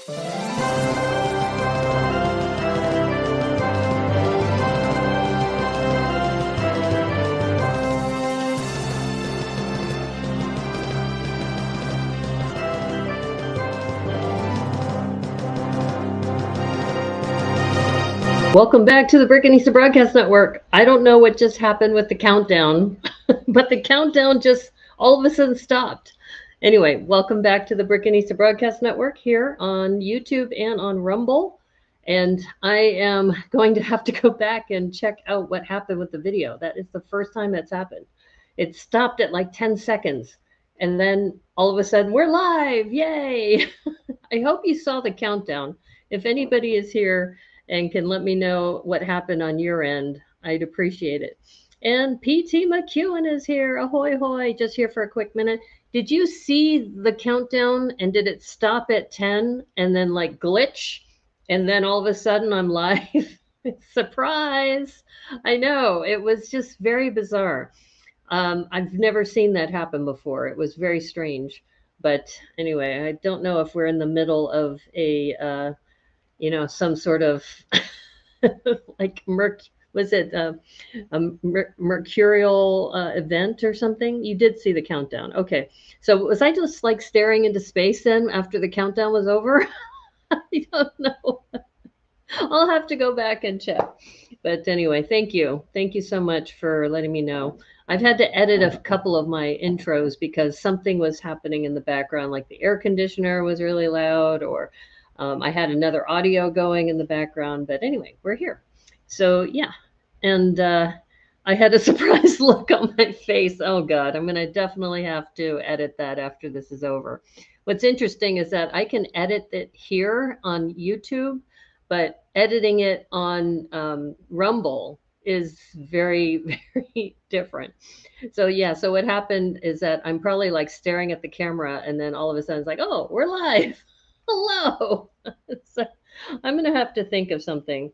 Welcome back to the Brickanista Broadcast Network. I don't know what just happened with the countdown, but the countdown just all of a sudden stopped. Anyway, welcome back to the Brickanista Broadcast Network here on YouTube and on Rumble. And I am going to have to go back and check out what happened with the video. That is the first time that's happened. It stopped at like 10 seconds. And then all of a sudden, we're live. Yay. I hope you saw the countdown. If anybody is here and can let me know what happened on your end, I'd appreciate it. And PT McEwen is here. Ahoy, hoy. Just here for a quick minute. Did you see the countdown and did it stop at 10 and then like glitch? And then all of a sudden I'm live. Surprise. I know. It was just very bizarre. I've never seen that happen before. It was very strange. But anyway, I don't know if we're in the middle of a some sort of like mercurial event or something? You did see the countdown. Okay. So was I just like staring into space then after the countdown was over? I don't know. I'll have to go back and check. But anyway, thank you. Thank you so much for letting me know. I've had to edit a couple of my intros because something was happening in the background, like the air conditioner was really loud, or I had another audio going in the background. But anyway, we're here. So yeah. And I had a surprised look on my face. Oh, God, I'm going to definitely have to edit that after this is over. What's interesting is that I can edit it here on YouTube, but editing it on Rumble is very, very different. So yeah, so what happened is that I'm probably like staring at the camera and then all of a sudden it's like, oh, we're live. Hello. So I'm going to have to think of something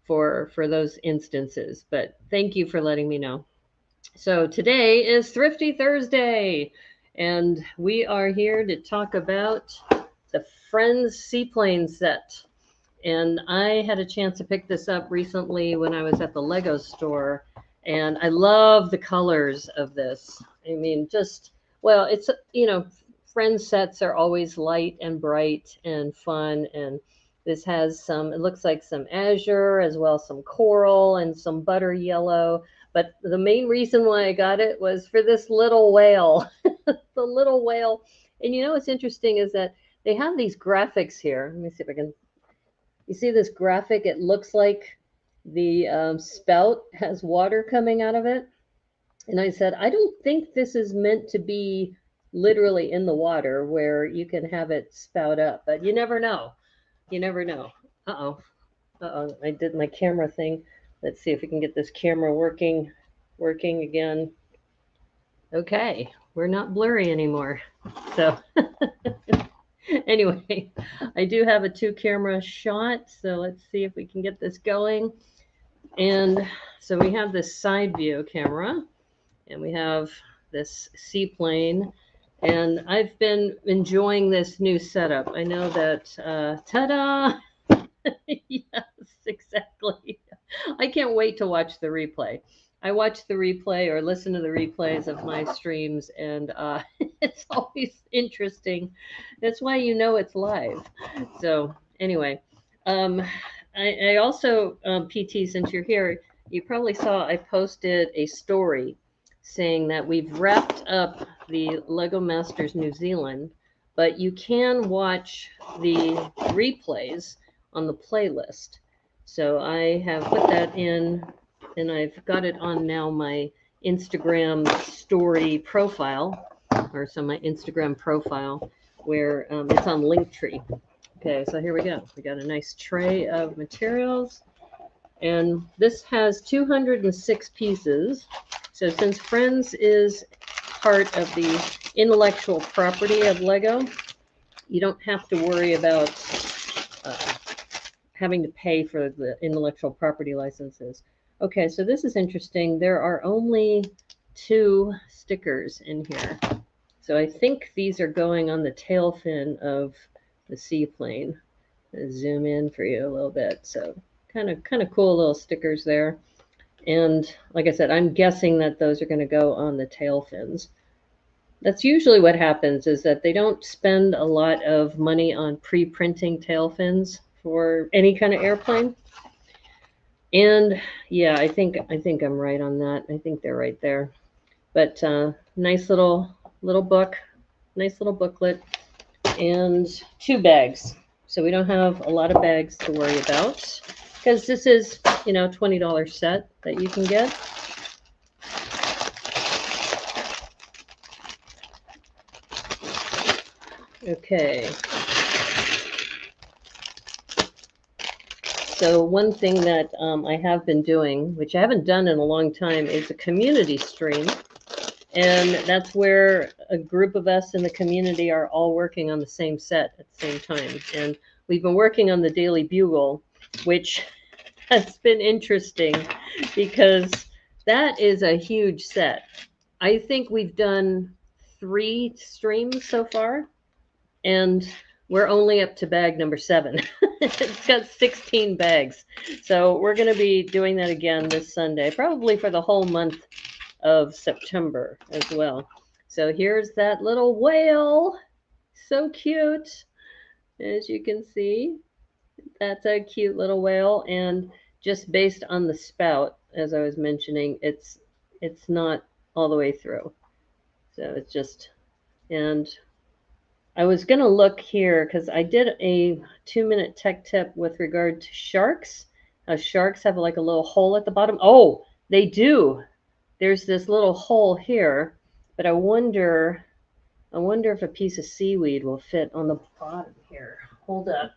for those instances, but thank you for letting me know. So today is Thrifty Thursday, and we are here to talk about the Friends Seaplane set. And I had a chance to pick this up recently when I was at the Lego store, and I love the colors of this. I mean, it's, Friends sets are always light and bright and fun, and this has it looks like some azure as well, some coral and some butter yellow. But the main reason why I got it was for this little whale, the little whale. And what's interesting is that they have these graphics here. Let me see if I can. You see this graphic? It looks like the spout has water coming out of it. And I said, I don't think this is meant to be literally in the water where you can have it spout up, but you never know. You never know. Uh-oh. I did my camera thing. Let's see if we can get this camera working again. Okay, we're not blurry anymore. So anyway, I do have a 2-camera shot. So let's see if we can get this going. And so we have this side view camera and we have this seaplane. And I've been enjoying this new setup. I know that, ta-da! Yes, exactly. I can't wait to watch the replay. I watch the replay or listen to the replays of my streams, and it's always interesting. That's why it's live. So anyway, I also, PT, since you're here, you probably saw I posted a story saying that we've wrapped up the Lego Masters New Zealand, but you can watch the replays on the playlist. So I have put that in, and I've got it on now my Instagram story profile, or my Instagram profile, where it's on Linktree. Okay, so here we go. We got a nice tray of materials, and this has 206 pieces. So since Friends is part of the intellectual property of Lego, you don't have to worry about having to pay for the intellectual property licenses. Okay, so this is interesting. There are only 2 stickers in here. So I think these are going on the tail fin of the seaplane. Zoom in for you a little bit. So kind of cool little stickers there. And like I said, I'm guessing that those are going to go on the tail fins. That's usually what happens, is that they don't spend a lot of money on pre-printing tail fins for any kind of airplane. And yeah, I think I'm right on that. I think they're right there. But nice little book, nice little booklet, and 2 bags. So we don't have a lot of bags to worry about, because this is, $20 set that you can get. Okay. So one thing that I have been doing, which I haven't done in a long time, is a community stream. And that's where a group of us in the community are all working on the same set at the same time. And we've been working on the Daily Bugle, which has been interesting because that is a huge set. I think we've done 3 streams so far, and we're only up to bag number 7. It's got 16 bags. So we're going to be doing that again this Sunday, probably for the whole month of September as well. So here's that little whale. So cute. As you can see, that's a cute little whale. And just based on the spout, as I was mentioning, it's not all the way through. So it's just, and I was going to look here because I did a 2-minute tech tip with regard to sharks. Sharks have like a little hole at the bottom. Oh, they do. There's this little hole here, but I wonder if a piece of seaweed will fit on the bottom here. Hold up.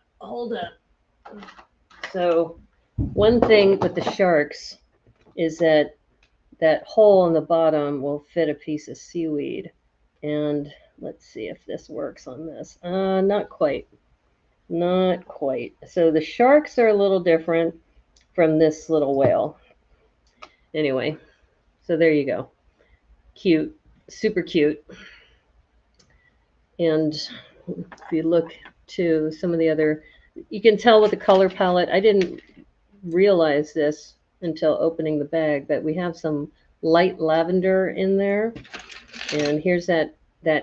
So one thing with the sharks is that hole on the bottom will fit a piece of seaweed. And let's see if this works on this. Not quite. Not quite. So the sharks are a little different from this little whale. Anyway, so there you go. Cute. Super cute. And if you look to some of the other, you can tell with the color palette, I didn't realize this until opening the bag, but we have some light lavender in there. And here's that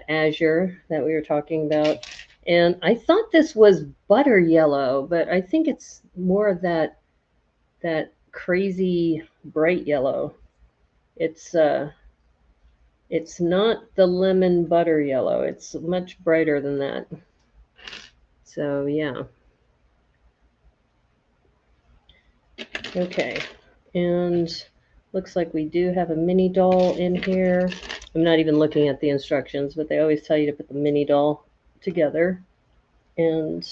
azure that we were talking about. And I thought this was butter yellow, but I think it's more of that crazy bright yellow. It's not the lemon butter yellow. It's much brighter than that. So yeah. Okay. And looks like we do have a mini doll in here. I'm not even looking at the instructions, but they always tell you to put the mini doll together. And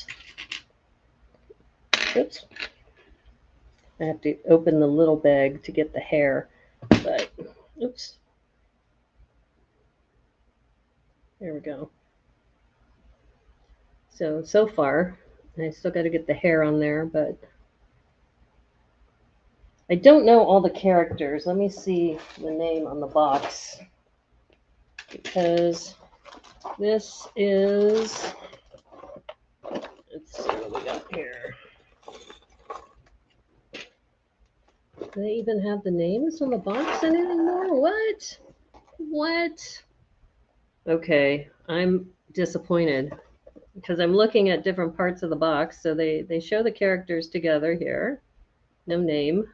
oops, I have to open the little bag to get the hair, but oops, there we go. So far, I still got to get the hair on there, but I don't know all the characters. Let me see the name on the box, because this is, let's see what we got here. Do they even have the names on the box anymore? What? Okay, I'm disappointed because I'm looking at different parts of the box. So they show the characters together here. No name.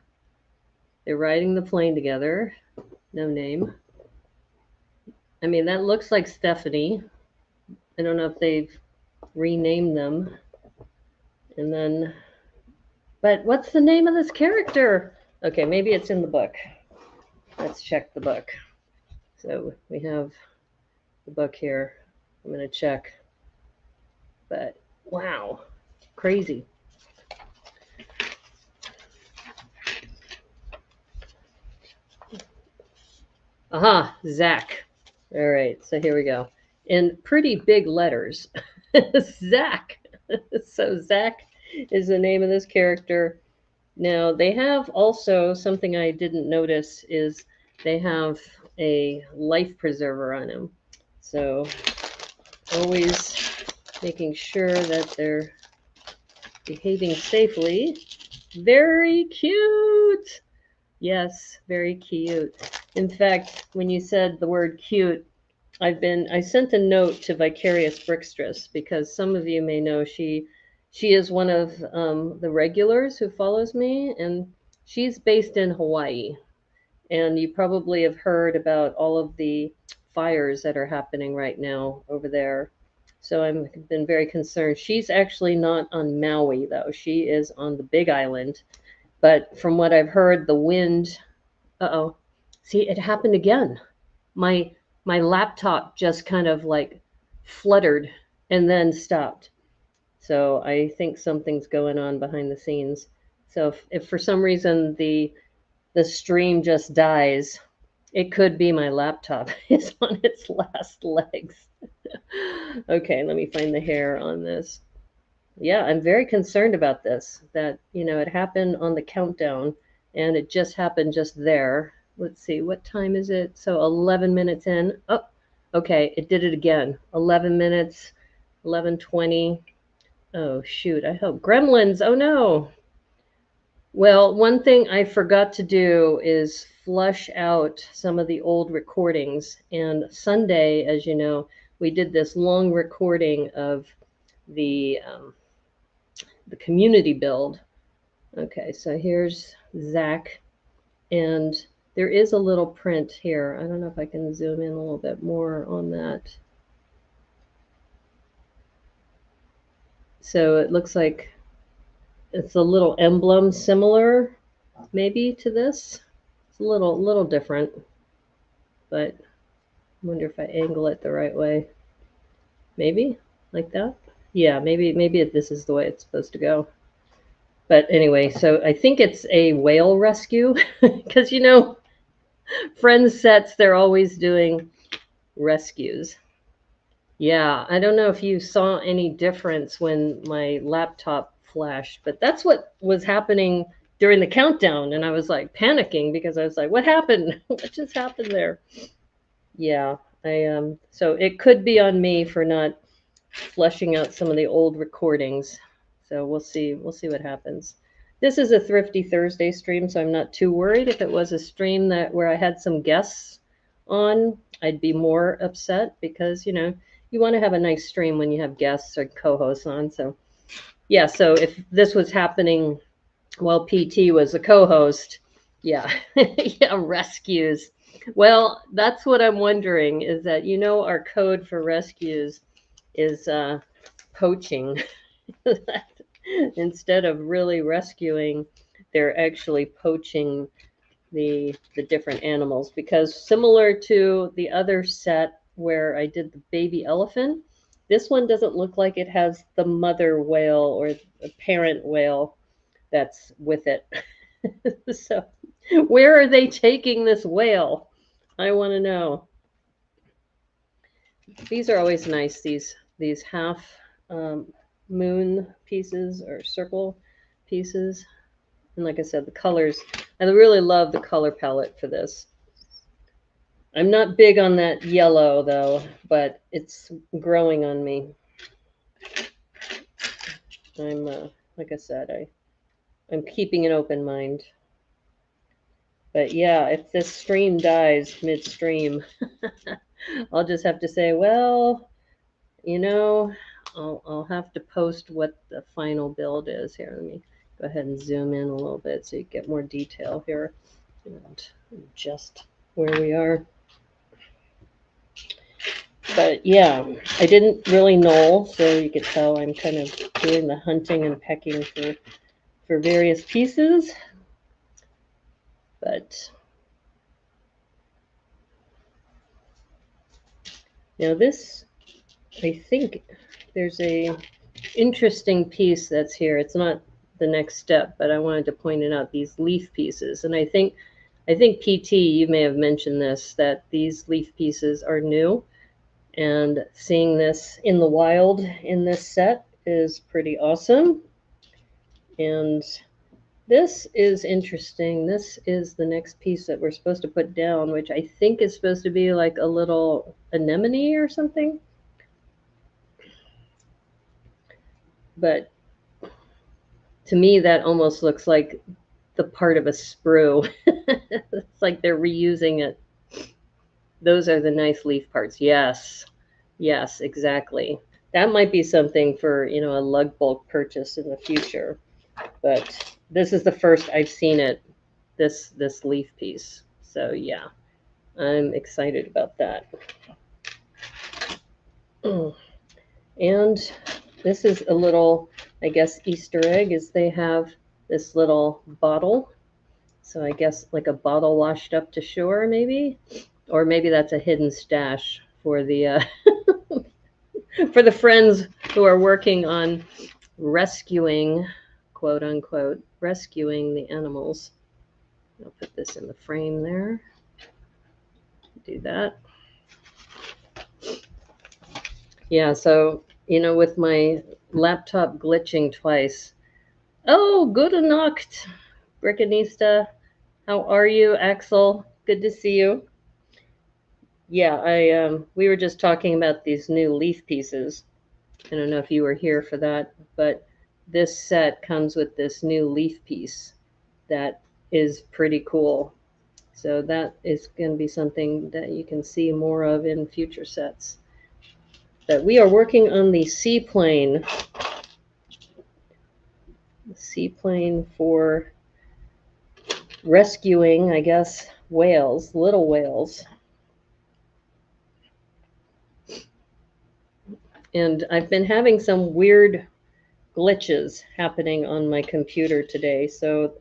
They're riding the plane together. No name. I mean, that looks like Stephanie. I don't know if they've renamed them. And then, but what's the name of this character? Okay, maybe it's in the book. Let's check the book. So we have the book here. I'm going to check. But wow, crazy. Aha, Zach. All right, so here we go. In pretty big letters, Zach. So Zach is the name of this character. Now, they have also something I didn't notice is they have a life preserver on him. So always making sure that they're behaving safely. Very cute. Yes, very cute. In fact, when you said the word cute, I sent a note to Vicarious Brickstress because some of you may know she is one of the regulars who follows me, and she's based in Hawaii. And you probably have heard about all of the fires that are happening right now over there. So I've been very concerned. She's actually not on Maui though. She is on the Big Island. But from what I've heard, the wind, uh-oh. See, it happened again. My my laptop just kind of like fluttered and then stopped. So I think something's going on behind the scenes. So if for some reason the stream just dies, it could be my laptop is on its last legs. Okay, let me find the hair on this. Yeah, I'm very concerned about this. That, it happened on the countdown and it just happened just there. Let's see, what time is it? So 11 minutes in. Oh, okay, it did it again. 11 minutes, 11:20. Oh, shoot, I hope. Gremlins, oh no. Well, one thing I forgot to do is flush out some of the old recordings. And Sunday, as you know, we did this long recording of the community build. Okay, so here's Zach, and there is a little print here. I don't know if I can zoom in a little bit more on that. So it looks like it's a little emblem similar maybe to this. It's a little different, but I wonder if I angle it the right way. Maybe like that. Yeah, maybe this is the way it's supposed to go. But anyway, so I think it's a whale rescue because Friends sets, they're always doing rescues. Yeah, I don't know if you saw any difference when my laptop flashed, but that's what was happening during the countdown. And I was like panicking because I was like, what happened? What just happened there? Yeah, so it could be on me for not fleshing out some of the old recordings. So we'll see what happens. This is a Thrifty Thursday stream, so I'm not too worried. If it was a stream where I had some guests on, I'd be more upset because, you want to have a nice stream when you have guests or co-hosts on. So yeah, so if this was happening while PT was a co-host, yeah, yeah, rescues. Well, that's what I'm wondering is that, our code for rescues is poaching. Instead of really rescuing, they're actually poaching the different animals because similar to the other set where I did the baby elephant, this one doesn't look like it has the mother whale or the parent whale that's with it. So where are they taking this whale? I want to know. These are always nice, these half moon pieces or circle pieces. And like I said, the colors, I really love the color palette for this. I'm not big on that yellow though, but it's growing on me. I'm, like I said, I'm keeping an open mind. But yeah, if this stream dies midstream, I'll just have to say, well, I'll have to post what the final build is here. Let me go ahead and zoom in a little bit so you get more detail here and just where we are. But yeah, I didn't really know, so you could tell I'm kind of doing the hunting and pecking for various pieces. But now this, I think there's a interesting piece that's here. It's not the next step, but I wanted to point it out, these leaf pieces. And I think PT, you may have mentioned this, that these leaf pieces are new. And seeing this in the wild in this set is pretty awesome. And this is interesting. This is the next piece that we're supposed to put down, which I think is supposed to be like a little anemone or something. But To me, that almost looks like the part of a sprue. It's like they're reusing it. Those are the nice leaf parts. Yes. Yes, exactly. That might be something for, a lug bulk purchase in the future. But this is the first I've seen it, this leaf piece. So yeah, I'm excited about that. And this is a little, I guess, Easter egg is they have this little bottle. So I guess like a bottle washed up to shore, maybe, or maybe that's a hidden stash for the for the friends who are working on rescuing, quote unquote, rescuing the animals. I'll put this in the frame there. Do that. Yeah, so, with my laptop glitching twice. Oh, gute Nacht, Brickanista. How are you, Axel? Good to see you. Yeah, we were just talking about these new leaf pieces. I don't know if you were here for that, but this set comes with this new leaf piece that is pretty cool. So that is going to be something that you can see more of in future sets. That we are working on the seaplane for rescuing, I guess, whales, little whales. And I've been having some weird glitches happening on my computer today. So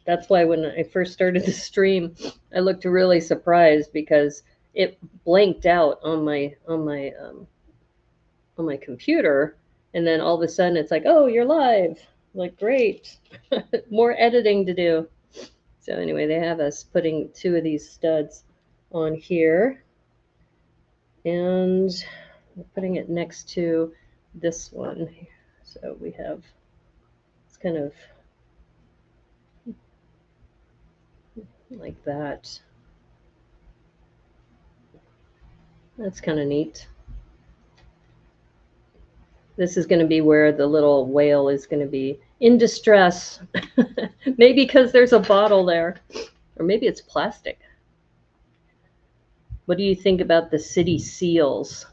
that's why when I first started the stream, I looked really surprised because it blanked out on my computer, and then all of a sudden it's like, oh, you're live. Like, great. More editing to do. So anyway, they have us putting two of these studs on here, and putting it next to this one. So we have, it's kind of like that. That's kind of neat. This is going to be where the little whale is going to be in distress. Maybe because there's a bottle there, or maybe it's plastic. What do you think about the city seals?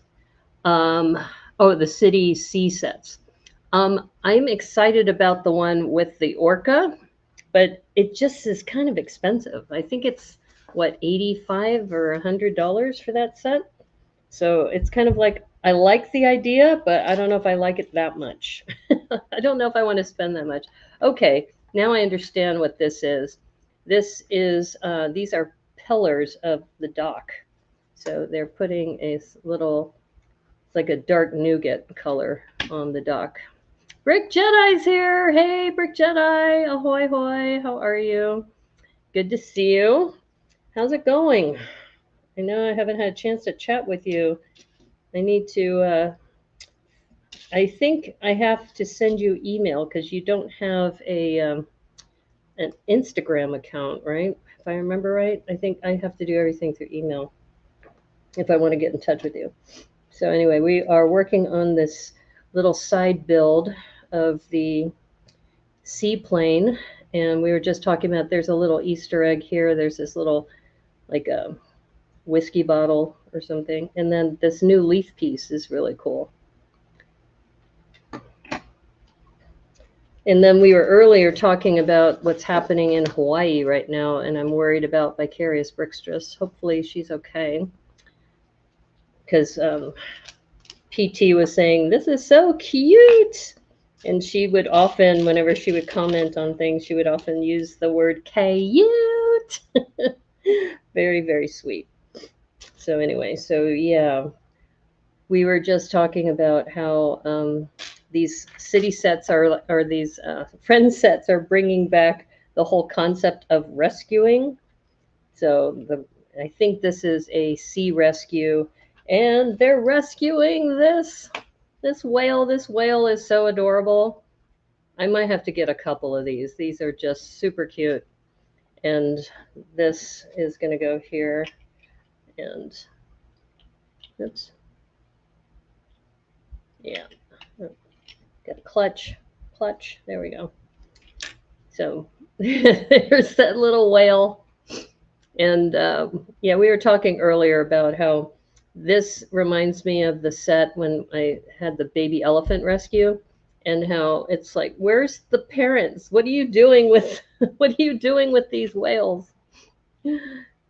The city sea sets. I'm excited about the one with the orca, but it just is kind of expensive. I think it's what, $85 or $100 for that set. So it's kind of like, I like the idea, but I don't know if I like it that much. I don't know if I want to spend that much. Okay, now I understand what this is. This is these are pillars of the dock. So they're putting a little, it's like a dark nougat color on the dock. Brick Jedi's here. Hey, Brick Jedi. Ahoy, hoy. How are you? Good to see you. How's it going? I know I haven't had a chance to chat with you. I need to, I think I have to send you email because you don't have an Instagram account, right? If I remember right, I think I have to do everything through email if I want to get in touch with you. So anyway, we are working on this little side build of the seaplane, and we were just talking about there's a little Easter egg here. There's this little, like a whiskey bottle or something, and then this new leaf piece is really cool. And then we were earlier talking about what's happening in Hawaii right now, and I'm worried about Vicarious Brickstress. Hopefully she's okay, because PT was saying, this is so cute. And she would often, whenever she would comment on things, she would often use the word cute. Very, very sweet. So anyway, so yeah, we were just talking about how these city sets or these friend sets are bringing back the whole concept of rescuing. So I think this is a sea rescue, and they're rescuing this whale. This whale is so adorable. I might have to get a couple of these. These are just super cute. And this is going to go here. And oops. Yeah. Got a clutch. There we go. So there's that little whale. And yeah, we were talking earlier about how this reminds me of the set when I had the baby elephant rescue, and how it's like, where's the parents? What are you doing with what are you doing with these whales?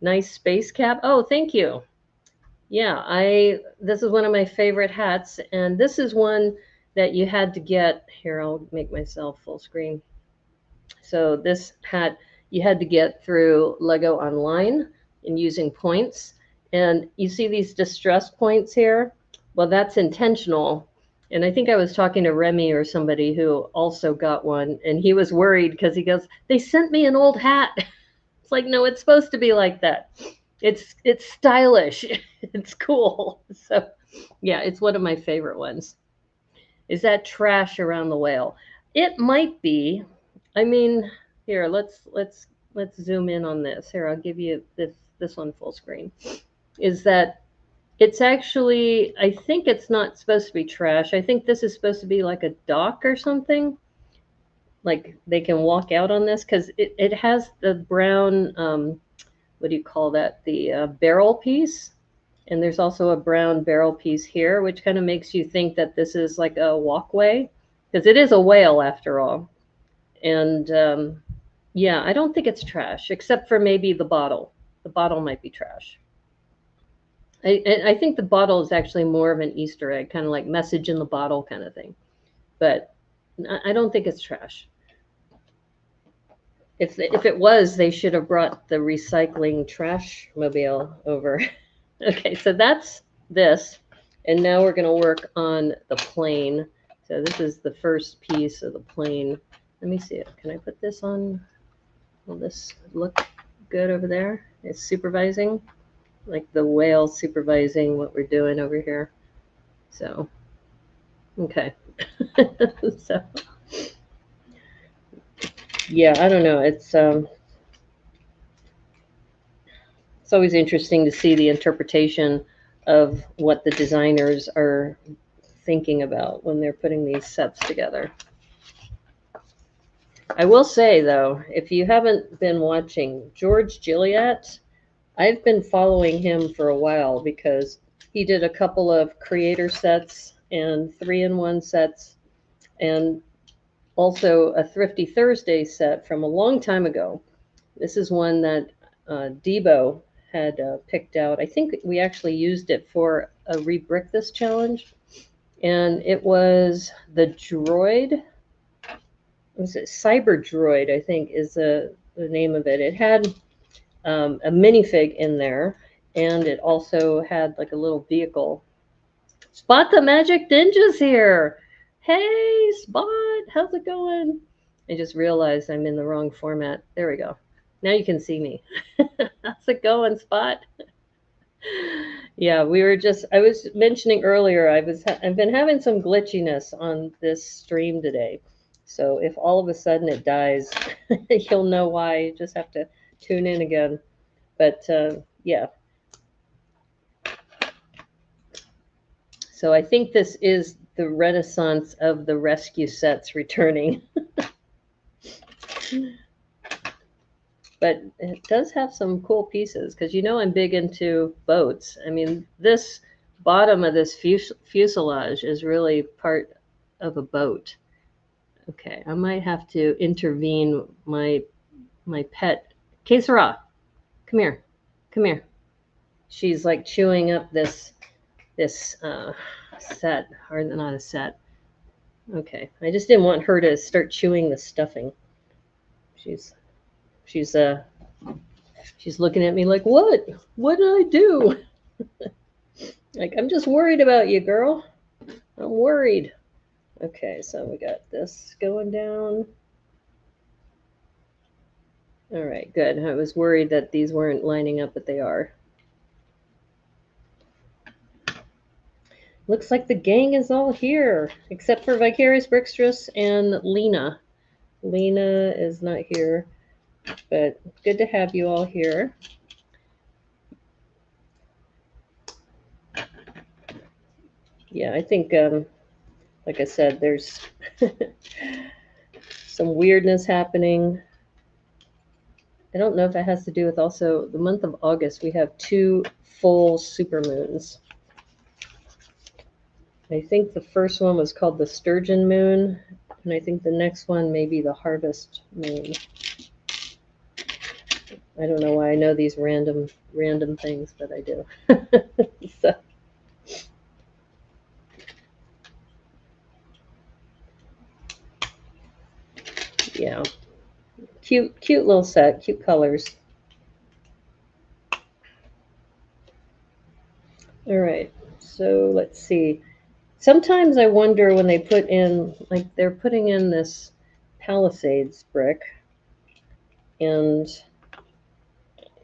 Nice space cap. Oh, thank you. Yeah, I this is one of my favorite hats, and this is one that you had to get. Here, I'll make myself full screen. So this hat you had to get through Lego Online and using points. And you see these distress points here? Well, that's intentional. And I think I was talking to Remy or somebody who also got one, and he was worried because he goes, "They sent me an old hat." It's like, no, it's supposed to be like that. It's stylish. It's cool. So yeah, it's one of my favorite ones. Is that trash around the whale? It might be. I mean, here, let's zoom in on this. Here, I'll give you this one full screen. Is that it's actually, I think it's not supposed to be trash. I think this is supposed to be like a dock or something. Like they can walk out on this because it has the brown, what do you call that? The barrel piece. And there's also a brown barrel piece here, which kind of makes you think that this is like a walkway because it is a whale after all. And yeah, I don't think it's trash, except for maybe the bottle. The bottle might be trash. I think the bottle is actually more of an Easter egg, kind of like message in the bottle kind of thing. But I don't think it's trash. If it was, they should have brought the recycling trash mobile over. Okay, so that's this. And now we're going to work on the plane. So this is the first piece of the plane. Let me see it. Can I put this on? Will this look good over there? It's supervising, like the whale supervising what we're doing over here. So, okay. So, yeah, I don't know. It's always interesting to see the interpretation of what the designers are thinking about when they're putting these sets together. I will say, though, if you haven't been watching George Gilliatt, I've been following him for a while because he did a couple of creator sets and 3-in-1 sets, and also a Thrifty Thursday set from a long time ago. This is one that Debo had picked out. I think we actually used it for a Rebrick This challenge, and it was the droid. Was it Cyber Droid? I think is the name of it. It had a minifig in there, and it also had like a little vehicle. Spot the Magic Ninja's here. Hey, Spot, how's it going? I just realized I'm in the wrong format. There we go. Now you can see me. How's it going, Spot? Yeah, I was mentioning earlier, I've been having some glitchiness on this stream today. So if all of a sudden it dies, you'll know why. You just have to tune in again. But yeah. So I think this is the renaissance of the rescue sets returning. But it does have some cool pieces because I'm big into boats. I mean, this bottom of this fuselage is really part of a boat. Okay, I might have to intervene. My pet, Que sera? Come here, come here. She's like chewing up this set, or not a set. Okay, I just didn't want her to start chewing the stuffing. She's looking at me like, what? What did I do? Like, I'm just worried about you, girl. I'm worried. Okay, so we got this going down. All right, good. I was worried that these weren't lining up, but they are. Looks like the gang is all here, except for Vicarious Brickstress and Lena. Lena is not here, but good to have you all here. Yeah, I think, like I said, there's some weirdness happening. I don't know if it has to do with also the month of August. We have 2 full supermoons. I think the first one was called the Sturgeon Moon, and I think the next one may be the Harvest Moon. I don't know why I know these random things, but I do. So, yeah, cute little set, cute colors. All right, so let's see. Sometimes I wonder when they put in, like they're putting in this Palisades brick, and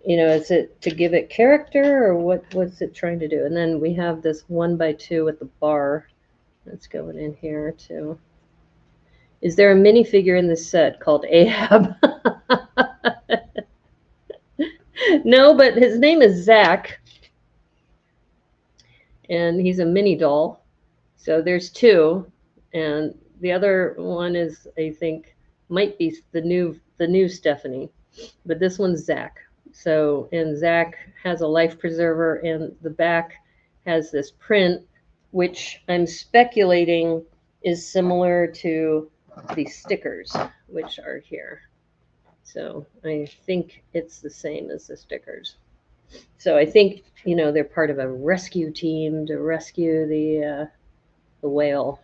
is it to give it character or what's it trying to do? And then we have this 1x2 with the bar that's going in here too. Is there a minifigure in this set called Ahab? No, but his name is Zach, and he's a mini doll. So there's 2, and the other one is, I think, might be the new Stephanie, but this one's Zach. So, and Zach has a life preserver, and the back has this print, which I'm speculating is similar to the stickers, which are here. So I think it's the same as the stickers. So I think, they're part of a rescue team to rescue the whale.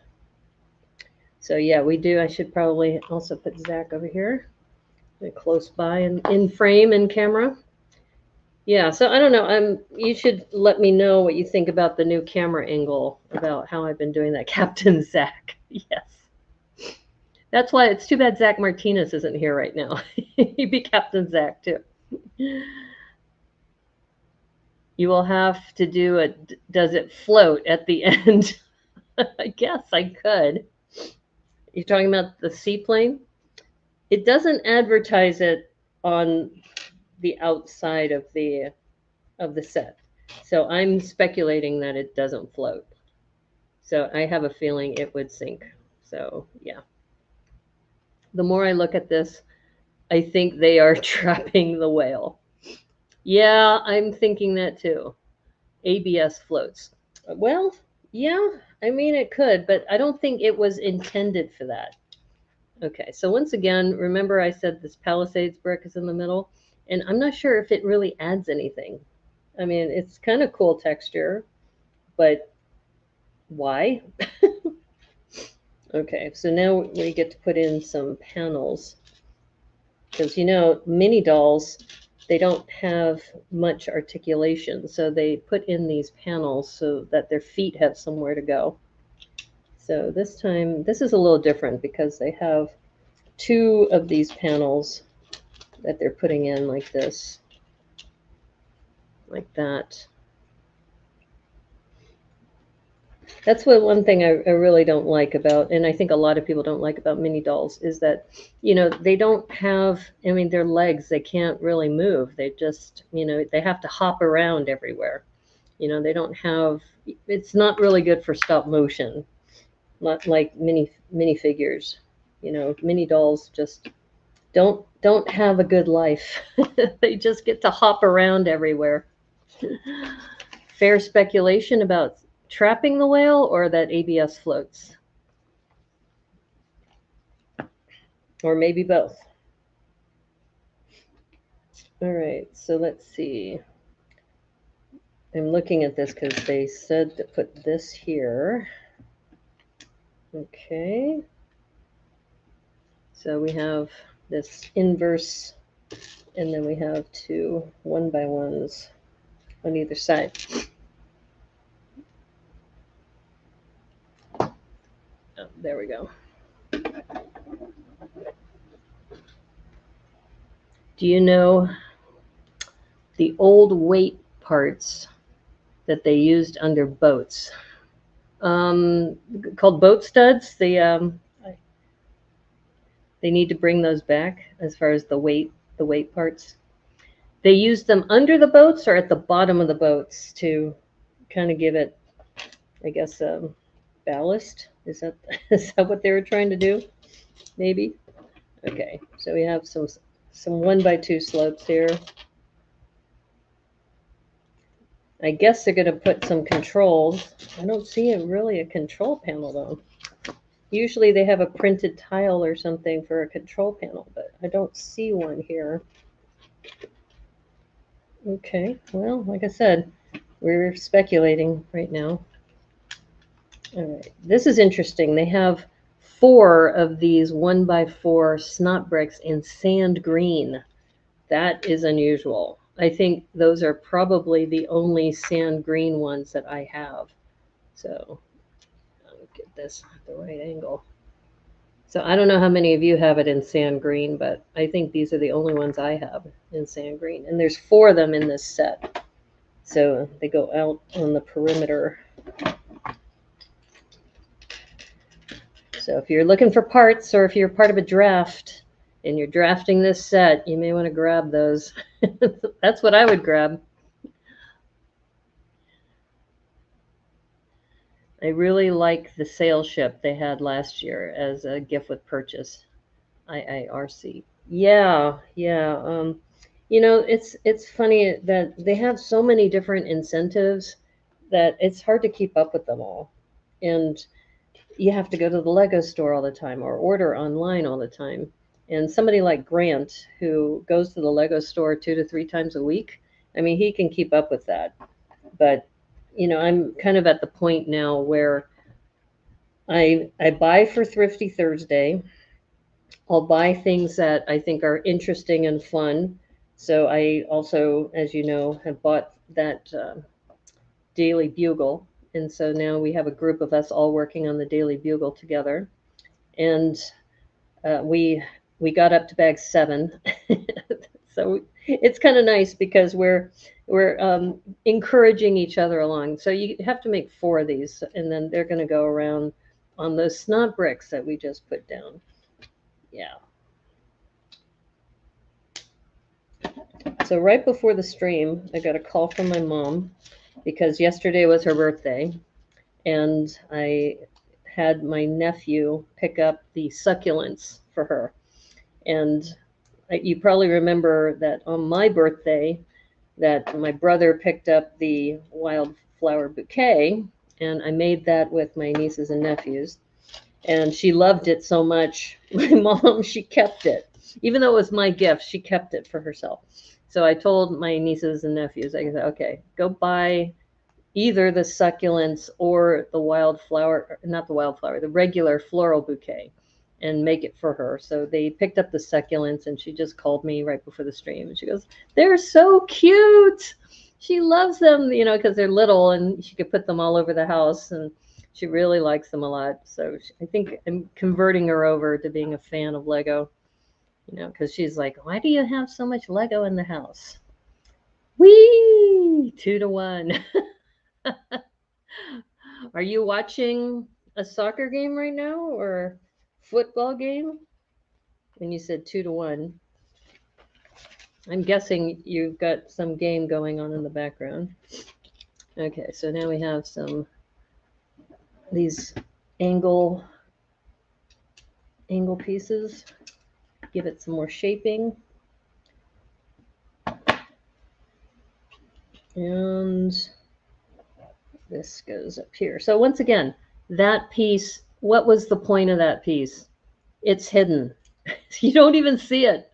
So yeah, we do. I should probably also put Zach over here, close by and in frame in camera. Yeah, so I don't know. You should let me know what you think about the new camera angle, about how I've been doing that. Captain Zach. Yes. That's why it's too bad Zach Martinez isn't here right now. He'd be Captain Zach too. You will have to do a does it float at the end? I guess I could. You're talking about the seaplane? It doesn't advertise it on the outside of the set. So I'm speculating that it doesn't float. So I have a feeling it would sink. So yeah. The more I look at this, I think they are trapping the whale. Yeah, I'm thinking that too. ABS floats. Well, yeah, I mean it could, but I don't think it was intended for that. Okay, so once again, remember I said this Palisades brick is in the middle, and I'm not sure if it really adds anything. I mean, it's kind of cool texture, but why? Okay, so now we get to put in some panels, because mini dolls, they don't have much articulation, so they put in these panels so that their feet have somewhere to go. So this time, this is a little different because they have 2 of these panels that they're putting in like this, like that. That's one thing I really don't like about, and I think a lot of people don't like about mini dolls, is that, they don't have, I mean, their legs, they can't really move. They just, they have to hop around everywhere. They don't have, it's not really good for stop motion, not like mini figures. Mini dolls just don't have a good life. They just get to hop around everywhere. Fair speculation about trapping the whale or that ABS floats? Or maybe both. All right, so let's see. I'm looking at this because they said to put this here. Okay. So we have this inverse, and then we have 2 1x1s on either side. Oh, there we go. Do you know the old weight parts that they used under boats? Called boat studs. They need to bring those back as far as the weight parts. They use them under the boats or at the bottom of the boats to kind of give it, I guess, ballast. Is that what they were trying to do? Maybe. Okay, so we have some 1x2 slopes here. I guess they're going to put some controls. I don't see really a control panel though. Usually they have a printed tile or something for a control panel, but I don't see one here. Okay, well, like I said, we're speculating right now. All right, this is interesting. They have 4 of these 1x4 snot bricks in sand green. That is unusual. I think those are probably the only sand green ones that I have. So I'll get this at the right angle. So I don't know how many of you have it in sand green, but I think these are the only ones I have in sand green. And there's 4 of them in this set. So they go out on the perimeter. So if you're looking for parts, or if you're part of a draft and you're drafting this set, you may want to grab those. That's what I would grab. I really like the sail ship they had last year as a gift with purchase. IIRC. Yeah, yeah. It's funny that they have so many different incentives that it's hard to keep up with them all. And you have to go to the Lego store all the time or order online all the time. And somebody like Grant, who goes to the Lego store 2 to 3 times a week, I mean, he can keep up with that. But, I'm kind of at the point now where I buy for Thrifty Thursday. I'll buy things that I think are interesting and fun. So I also, as you know, have bought that Daily Bugle. And so now we have a group of us all working on the Daily Bugle together. And we got up to bag 7. So it's kind of nice because we're encouraging each other along. So you have to make 4 of these, and then they're going to go around on those snot bricks that we just put down. Yeah. So right before the stream, I got a call from my mom because yesterday was her birthday, and I had my nephew pick up the succulents for her. And you probably remember that on my birthday that my brother picked up the wildflower bouquet, and I made that with my nieces and nephews. And she loved it so much. My mom, she kept it. Even though it was my gift, she kept it for herself. So I told my nieces and nephews, I said, okay, go buy either the succulents or the wildflower, not the wildflower, the regular floral bouquet, and make it for her. So they picked up the succulents, and she just called me right before the stream. And she goes, they're so cute. She loves them, because they're little, and she could put them all over the house. And she really likes them a lot. So I think I'm converting her over to being a fan of Lego, because she's like, why do you have so much Lego in the house? Whee! 2 to 1. Are you watching a soccer game right now or football game? When you said 2 to 1, I'm guessing you've got some game going on in the background. Okay, so now we have these angle pieces. Give it some more shaping. And this goes up here. So once again, that piece, what was the point of that piece? It's hidden. You don't even see it.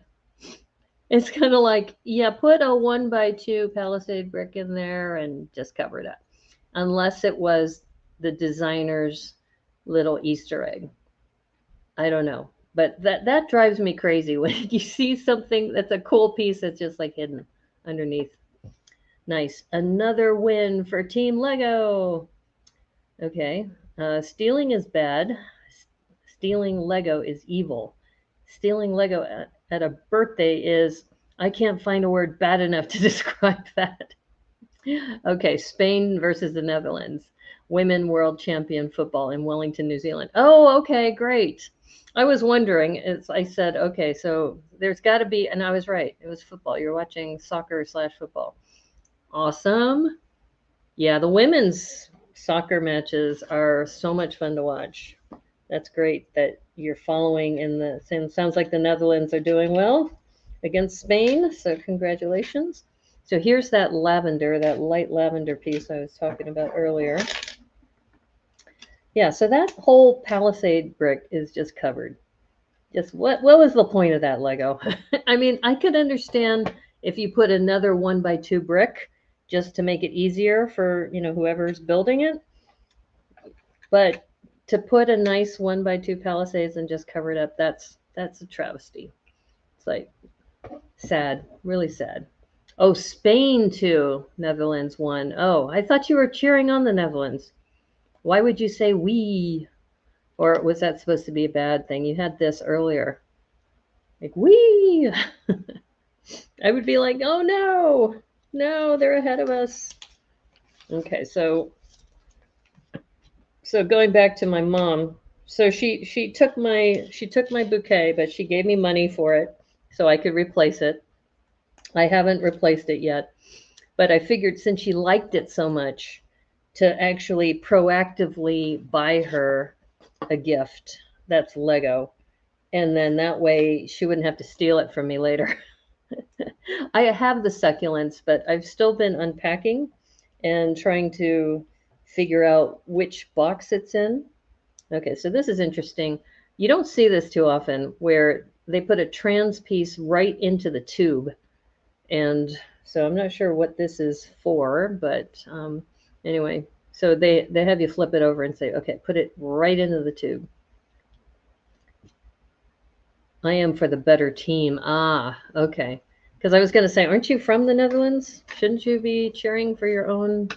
It's kind of like, yeah, put a 1x2 palisade brick in there and just cover it up. Unless it was the designer's little Easter egg. I don't know. But that drives me crazy when you see something that's a cool piece that's just like hidden underneath. Nice. Another win for Team Lego. Okay. Stealing is bad. Stealing Lego is evil. Stealing Lego at a birthday is, I can't find a word bad enough to describe that. Okay, Spain versus the Netherlands. Women world champion football in Wellington, New Zealand. Oh, okay, great. I was wondering, I said, okay, so there's got to be, and I was right. It was football. You're watching soccer/football. Awesome. Yeah, the women's soccer matches are so much fun to watch. That's great that you're following in the same. Sounds like the Netherlands are doing well against Spain. So congratulations. So here's that lavender, that light lavender piece I was talking about earlier. Yeah, so that whole palisade brick is just covered. Just what was the point of that Lego? I mean, I could understand if you put another 1x2 brick just to make it easier for, whoever's building it. But to put a nice 1x2 palisades and just cover it up, that's a travesty. It's like sad, really sad. Oh, Spain too. Netherlands won. Oh, I thought you were cheering on the Netherlands. Why would you say we? Or was that supposed to be a bad thing? You had this earlier. Like, we. I would be like, oh no, no, they're ahead of us. Okay, so going back to my mom, so she took my bouquet, but she gave me money for it so I could replace it. I haven't replaced it yet, but I figured since she liked it so much to actually proactively buy her a gift that's Lego, and then that way she wouldn't have to steal it from me later. I have the succulents, but I've still been unpacking and trying to figure out which box it's in. Okay, so this is interesting. You don't see this too often where they put a trans piece right into the tube. And so I'm not sure what this is for, but anyway, so they have you flip it over and say, okay, put it right into the tube. I am for the better team. Ah, okay. Because I was going to say, aren't you from the Netherlands? Shouldn't you be cheering for your own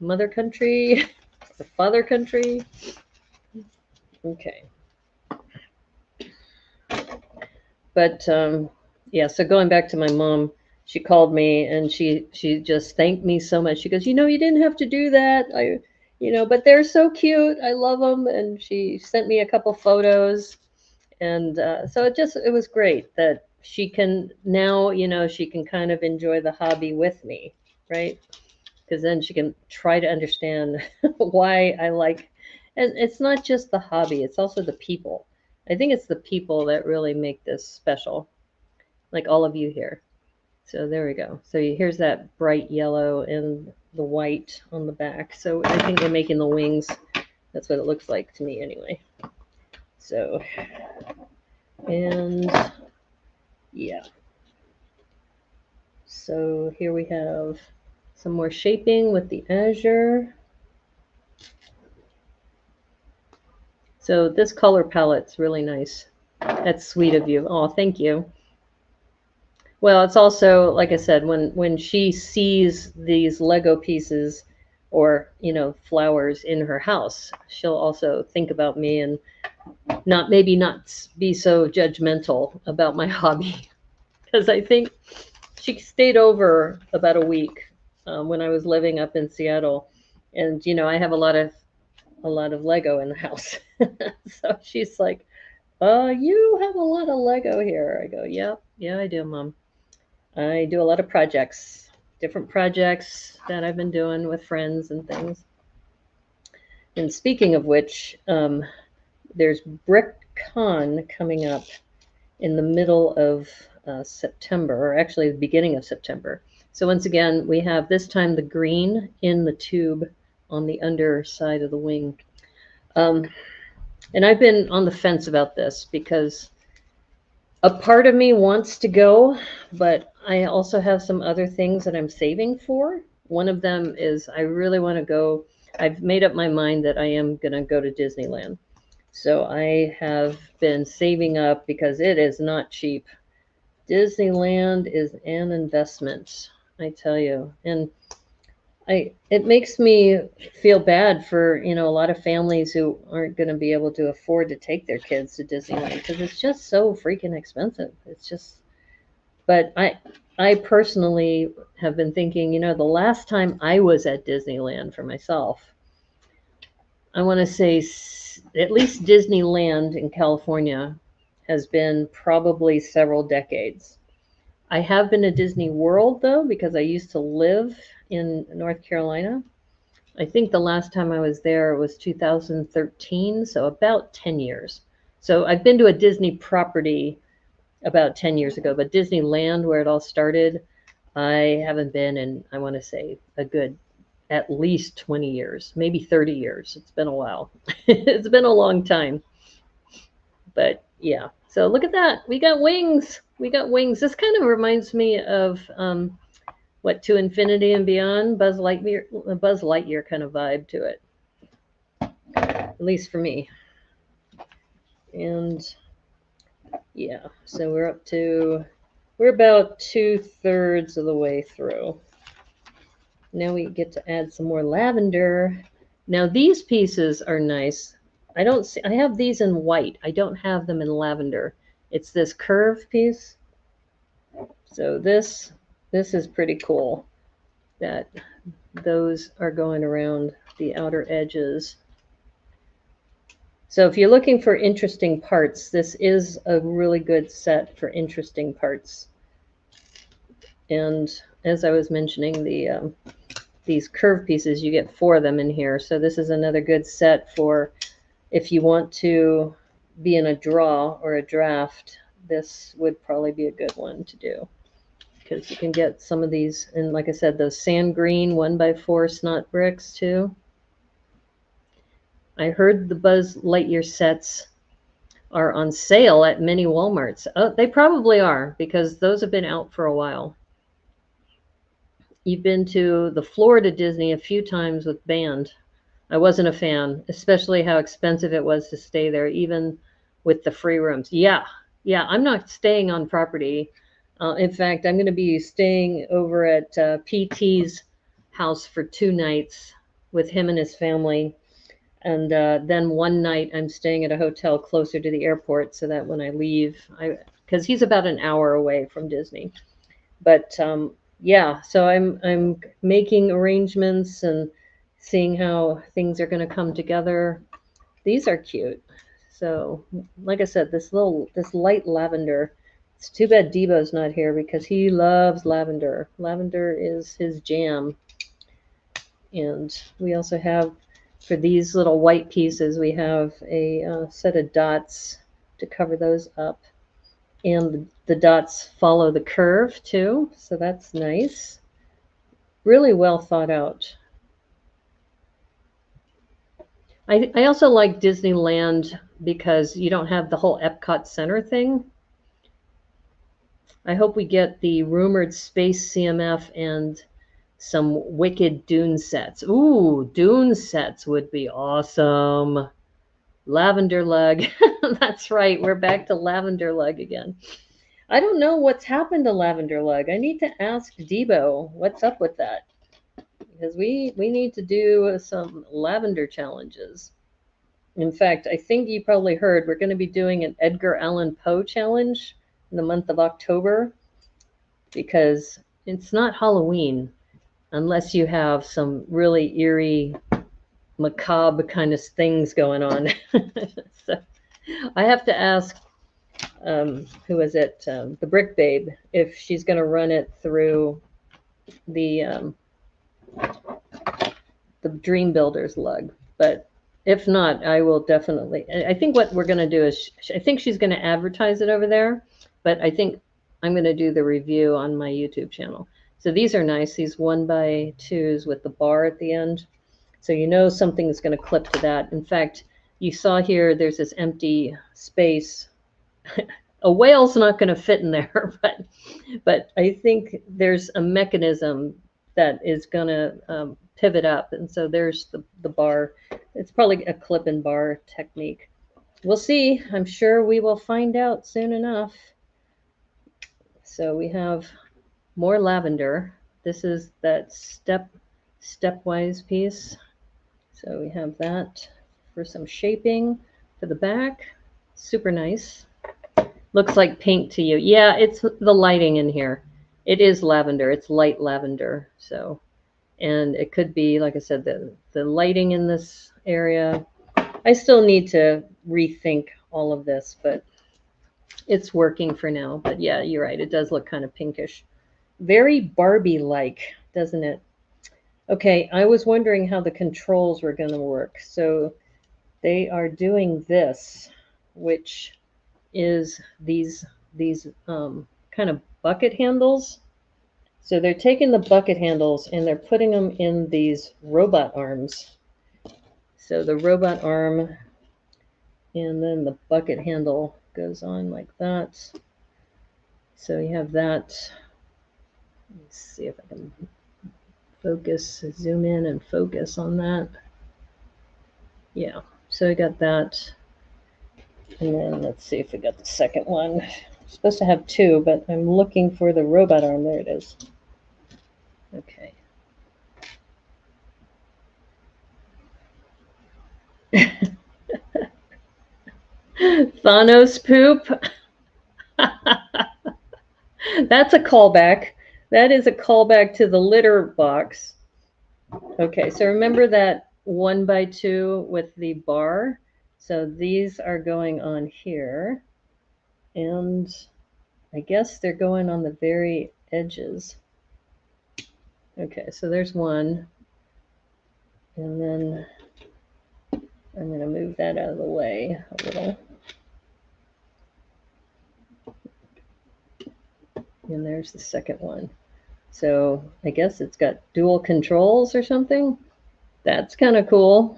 mother country, or father country? Okay. But yeah, so going back to my mom, she called me and she just thanked me so much. She goes, you didn't have to do that. But they're so cute. I love them. And she sent me a couple photos. And so it was great that she can now, she can kind of enjoy the hobby with me, right? Because then she can try to understand why I like, and it's not just the hobby, it's also the people. I think it's the people that really make this special, like all of you here. So there we go. So here's that bright yellow and the white on the back. So I think they're making the wings. That's what it looks like to me anyway. So, and yeah. So here we have some more shaping with the azure. So this color palette's really nice. That's sweet of you. Oh, thank you. Well, it's also, like I said, when she sees these Lego pieces or, flowers in her house, she'll also think about me and not be so judgmental about my hobby. Because I think she stayed over about a week when I was living up in Seattle, and I have a lot of Lego in the house. So she's like, you have a lot of Lego here. I go, yeah, I do, Mom. I do a lot of projects, different projects that I've been doing with friends and things. And speaking of which, there's BrickCon coming up in the middle of September, or actually the beginning of September. So once again, we have this time the green in the tube on the underside of the wing. And I've been on the fence about this because a part of me wants to go, but I also have some other things that I'm saving for. One of them is I really want to go. I've made up my mind that I am going to go to Disneyland. So I have been saving up because it is not cheap. Disneyland is an investment, I tell you. And it makes me feel bad for, a lot of families who aren't going to be able to afford to take their kids to Disneyland because it's just so freaking expensive. It's just, but I personally have been thinking, the last time I was at Disneyland for myself, I want to say at least Disneyland in California has been probably several decades. I have been to Disney World, though, because I used to live in North Carolina. I think the last time I was there was 2013, so about 10 years. So I've been to a Disney property about 10 years ago, but Disneyland, where it all started, I haven't been in, I want to say, a good at least 20 years, maybe 30 years. It's been a while. It's been a long time. But yeah, so look at that. We got wings. We got wings. This kind of reminds me of what, To Infinity and Beyond, Buzz Lightyear kind of vibe to it, at least for me. And yeah, so we're about 2/3 of the way through. Now we get to add some more lavender. Now these pieces are nice. I have these in white. I don't have them in lavender. It's this curve piece. So this is pretty cool that those are going around the outer edges. So if you're looking for interesting parts, this is a really good set for interesting parts. And as I was mentioning, these curve pieces, you get 4 of them in here. So this is another good set for if you want to be in a draw or a draft. This would probably be a good one to do, because you can get some of these, and like I said, those sand green 1x4 snot bricks too. I heard the Buzz Lightyear sets are on sale at many Walmarts. Oh, they probably are, because those have been out for a while. You've been to the Florida Disney a few times with band. I wasn't a fan, especially how expensive it was to stay there, even with the free rooms. Yeah, I'm not staying on property. In fact, I'm going to be staying over at PT's house for 2 nights with him and his family. And then one night I'm staying at a hotel closer to the airport, so that when I leave, because he's about an hour away from Disney. But yeah, so I'm making arrangements and seeing how things are going to come together. These are cute. So, like I said, this light lavender. It's too bad Debo's not here, because he loves lavender. Lavender is his jam. And we also have, for these little white pieces, we have a set of dots to cover those up. And the dots follow the curve too, so that's nice. Really well thought out. I also like Disneyland because you don't have the whole Epcot Center thing. I hope we get the rumored Space CMF and some wicked Dune sets. Ooh, Dune sets would be awesome. Lavender Lug. That's right, we're back to Lavender Lug again. I don't know what's happened to Lavender Lug. I need to ask Debo what's up with that, because we need to do some lavender challenges. In fact, I think you probably heard we're going to be doing an Edgar Allan Poe challenge in the month of October, because it's not Halloween unless you have some really eerie, macabre kind of things going on. So I have to ask, who is it? The Brick Babe, if she's going to run it through the Dream Builders lug. But if not, I will definitely. I think what we're going to do is, I think she's going to advertise it over there, but I think I'm going to do the review on my YouTube channel. So these are nice, these 1x2s with the bar at the end. So you know something's going to clip to that. In fact, you saw here, there's this empty space. A whale's not going to fit in there, but I think there's a mechanism that is going to pivot up. And so there's the bar. It's probably a clip-in bar technique. We'll see. I'm sure we will find out soon enough. So we have more lavender. This is that stepwise piece. So we have that for some shaping for the back. Super nice. Looks like pink to you. Yeah, it's the lighting in here. It is lavender. It's light lavender. So, and it could be, like I said, the lighting in this area. I still need to rethink all of this, but it's working for now. But yeah, you're right. It does look kind of pinkish. Very Barbie-like, doesn't it? Okay, I was wondering how the controls were going to work. So they are doing this. which is these kind of bucket handles. So they're taking the bucket handles and they're putting them in these robot arms. So the robot arm and then the bucket handle goes on like that. So you have that. Let's see if I can focus, zoom in and focus on that. Yeah, so I got that. And then let's see if we got the second one. I'm supposed to have two, but I'm looking for the robot arm. There it is. Okay. Thanos poop. That's a callback. That is a callback to the litter box. Okay, so remember that 1x2 with the bar? So these are going on here. And I guess they're going on the very edges. Okay, so there's one. And then I'm going to move that out of the way a little. And there's the second one. So I guess it's got dual controls or something. That's kind of cool.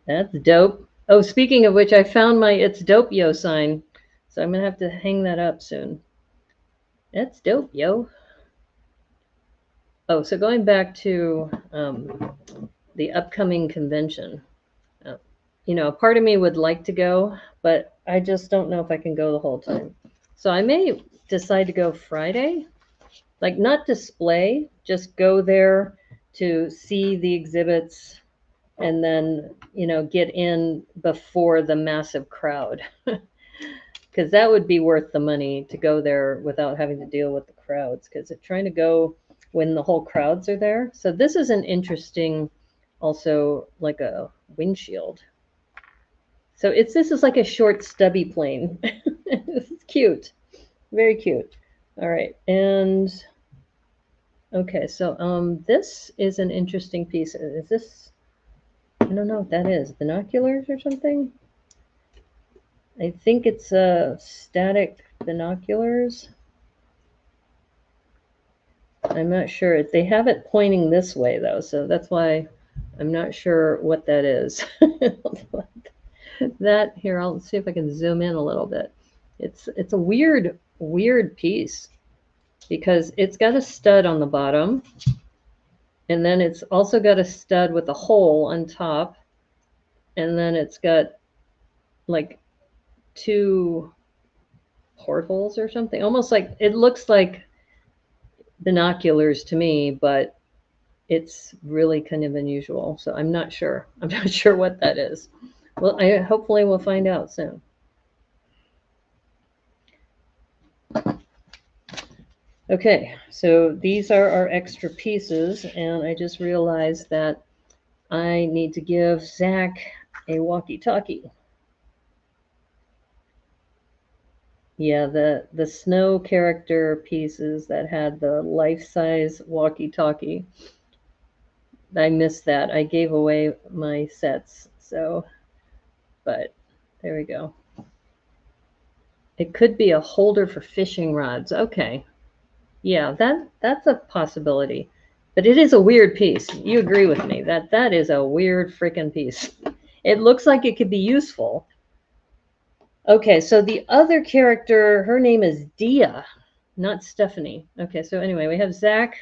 That's dope. Oh, speaking of which, I found my It's Dope Yo sign. So I'm going to have to hang that up soon. That's dope, yo. Oh, so going back to the upcoming convention. You know, a part of me would like to go, but I just don't know if I can go the whole time. So I may decide to go Friday, like not display, just go there to see the exhibits and then, you know, get in before the massive crowd. Because that would be worth the money to go there without having to deal with the crowds, because they're trying to go when the whole crowds are there. So this is an interesting, also like a windshield. So this is like a short stubby plane. It's cute, very cute. All right, and okay, so this is an interesting piece. Is this? I don't know what that is. Binoculars or something? I think it's static binoculars. I'm not sure. They have it pointing this way though, so that's why I'm not sure what that is. That here, I'll see if I can zoom in a little bit. It's a weird piece because it's got a stud on the bottom, and then it's also got a stud with a hole on top, and then it's got like two portholes or something. Almost like it looks like binoculars to me, but it's really kind of unusual. So I'm not sure. I'm not sure what that is. Well, hopefully we'll find out soon. Okay, so these are our extra pieces, and I just realized that I need to give Zach a walkie-talkie. Yeah, the snow character pieces that had the life-size walkie-talkie. I missed that. I gave away my sets, so, but there we go. It could be a holder for fishing rods. Okay. Yeah, that's a possibility. But it is a weird piece. You agree with me that that is a weird freaking piece. It looks like it could be useful. Okay, so the other character, her name is Dia, not Stephanie. Okay, so anyway, we have Zach.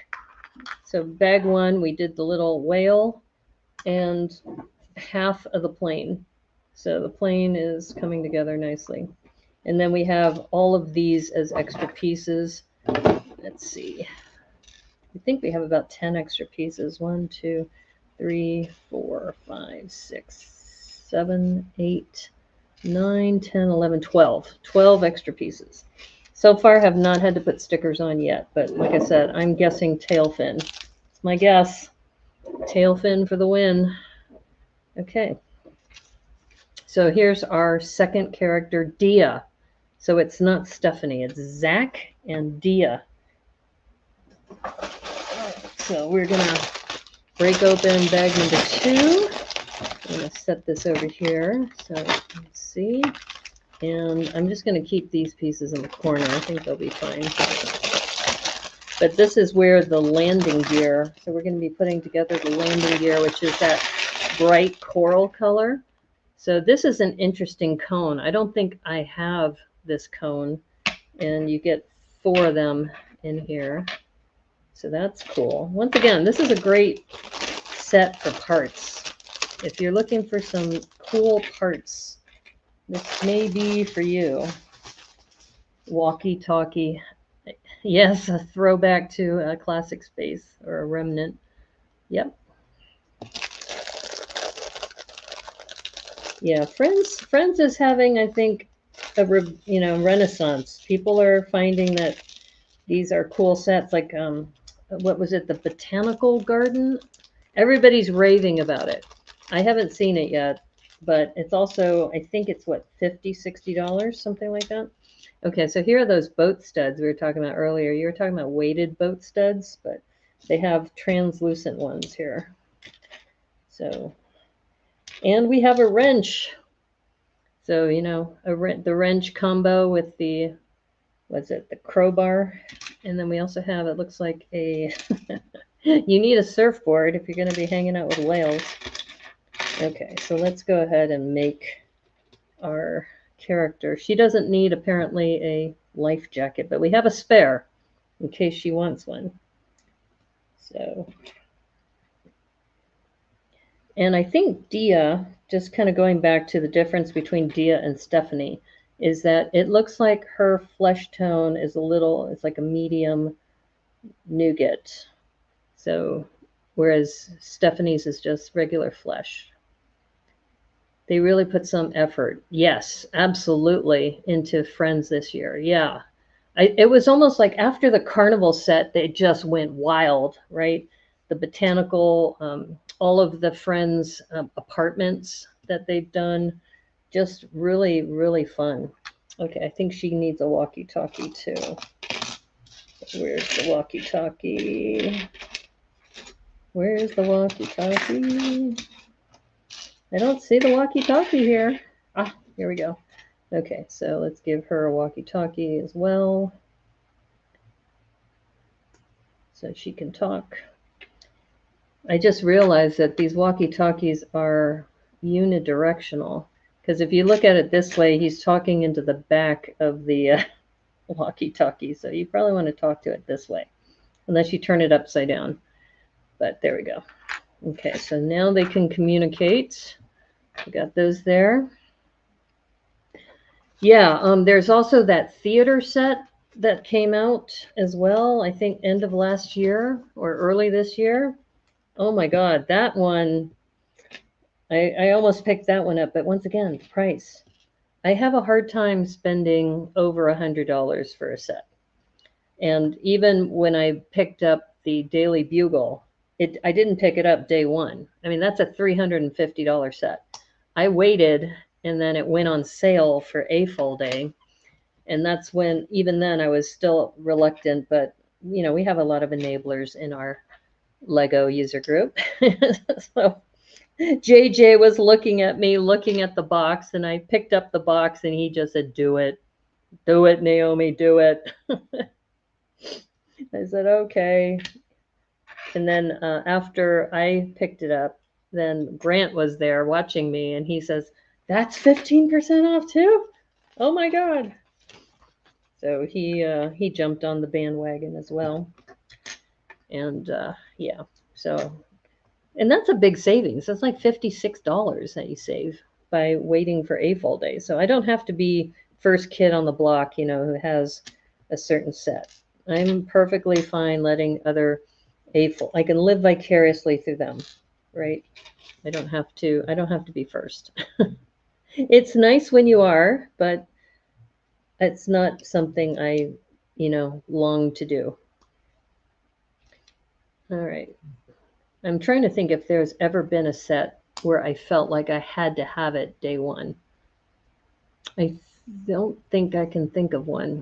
So bag one, we did the little whale and half of the plane. So the plane is coming together nicely. And then we have all of these as extra pieces. Let's see. I think we have about 10 extra pieces. 1, 2, 3, 4, 5, 6, 7, 8, 9, 10, 11, 12. 12 extra pieces. So far, have not had to put stickers on yet. But like I said, I'm guessing tail fin. It's my guess. Tail fin for the win. Okay. So here's our second character, Dia. So it's not Stephanie. It's Zach and Dia. So we're going to break open bag number 2. I'm going to set this over here. So let's see. And I'm just going to keep these pieces in the corner. I think they'll be fine. But this is where the landing gear, so we're going to be putting together the landing gear, which is that bright coral color. So this is an interesting cone. I don't think I have this cone, and you get 4 of them in here. So that's cool. Once again, this is a great set for parts. If you're looking for some cool parts, this may be for you. Walkie-talkie. Yes, a throwback to a classic space or a remnant. Yep. Yeah, Friends is having, I think, a renaissance. People are finding that these are cool sets. Like, what was it? The Botanical Garden. Everybody's raving about it. I haven't seen it yet, but it's also, I think it's what, $50, $60, something like that. Okay, so here are those boat studs we were talking about earlier. You were talking about weighted boat studs, but they have translucent ones here. So, and we have a wrench. So, you know, the wrench combo with the, what's it, the crowbar. And then we also have, it looks like a, you need a surfboard if you're going to be hanging out with whales. Okay, so let's go ahead and make our character. She doesn't need, apparently, a life jacket, but we have a spare in case she wants one. So, and I think Dia, just kind of going back to the difference between Dia and Stephanie, is that it looks like her flesh tone is a little, it's like a medium nougat. So, whereas Stephanie's is just regular flesh. They really put some effort, yes, absolutely, into Friends this year. Yeah. It was almost like after the carnival set, they just went wild, right? The botanical, all of the Friends apartments that they've done, just really, really fun. Okay, I think she needs a walkie-talkie too. Where's the walkie-talkie? Where's the walkie-talkie? I don't see the walkie-talkie here. Ah, here we go. Okay, so let's give her a walkie-talkie as well, so she can talk. I just realized that these walkie-talkies are unidirectional, because if you look at it this way, he's talking into the back of the walkie-talkie, so you probably want to talk to it this way, unless you turn it upside down. But there we go. Okay, so now they can communicate. We got those there. Yeah, there's also that theater set that came out as well, I think end of last year or early this year. Oh my God, that one, I almost picked that one up, but once again, the price. I have a hard time spending over $100 for a set. And even when I picked up the Daily Bugle, I didn't pick it up day one. I mean, that's a $350 set. I waited, and then it went on sale for a full day. And that's when, even then, I was still reluctant. But, you know, we have a lot of enablers in our Lego user group. So JJ was looking at me, looking at the box, and I picked up the box, and he just said, do it. Do it, Naomi, do it. I said, okay. And then after I picked it up, then Grant was there watching me, and he says, that's 15% off too? Oh my God. So he jumped on the bandwagon as well. And yeah, so, and that's a big savings. That's like $56 that you save by waiting for a full day. So I don't have to be first kid on the block, you know, who has a certain set. I'm perfectly fine letting other I can live vicariously through them, right? I don't have to be first. It's nice when you are, but it's not something I, you know, long to do. All right. I'm trying to think if there's ever been a set where I felt like I had to have it day one. I don't think I can think of one.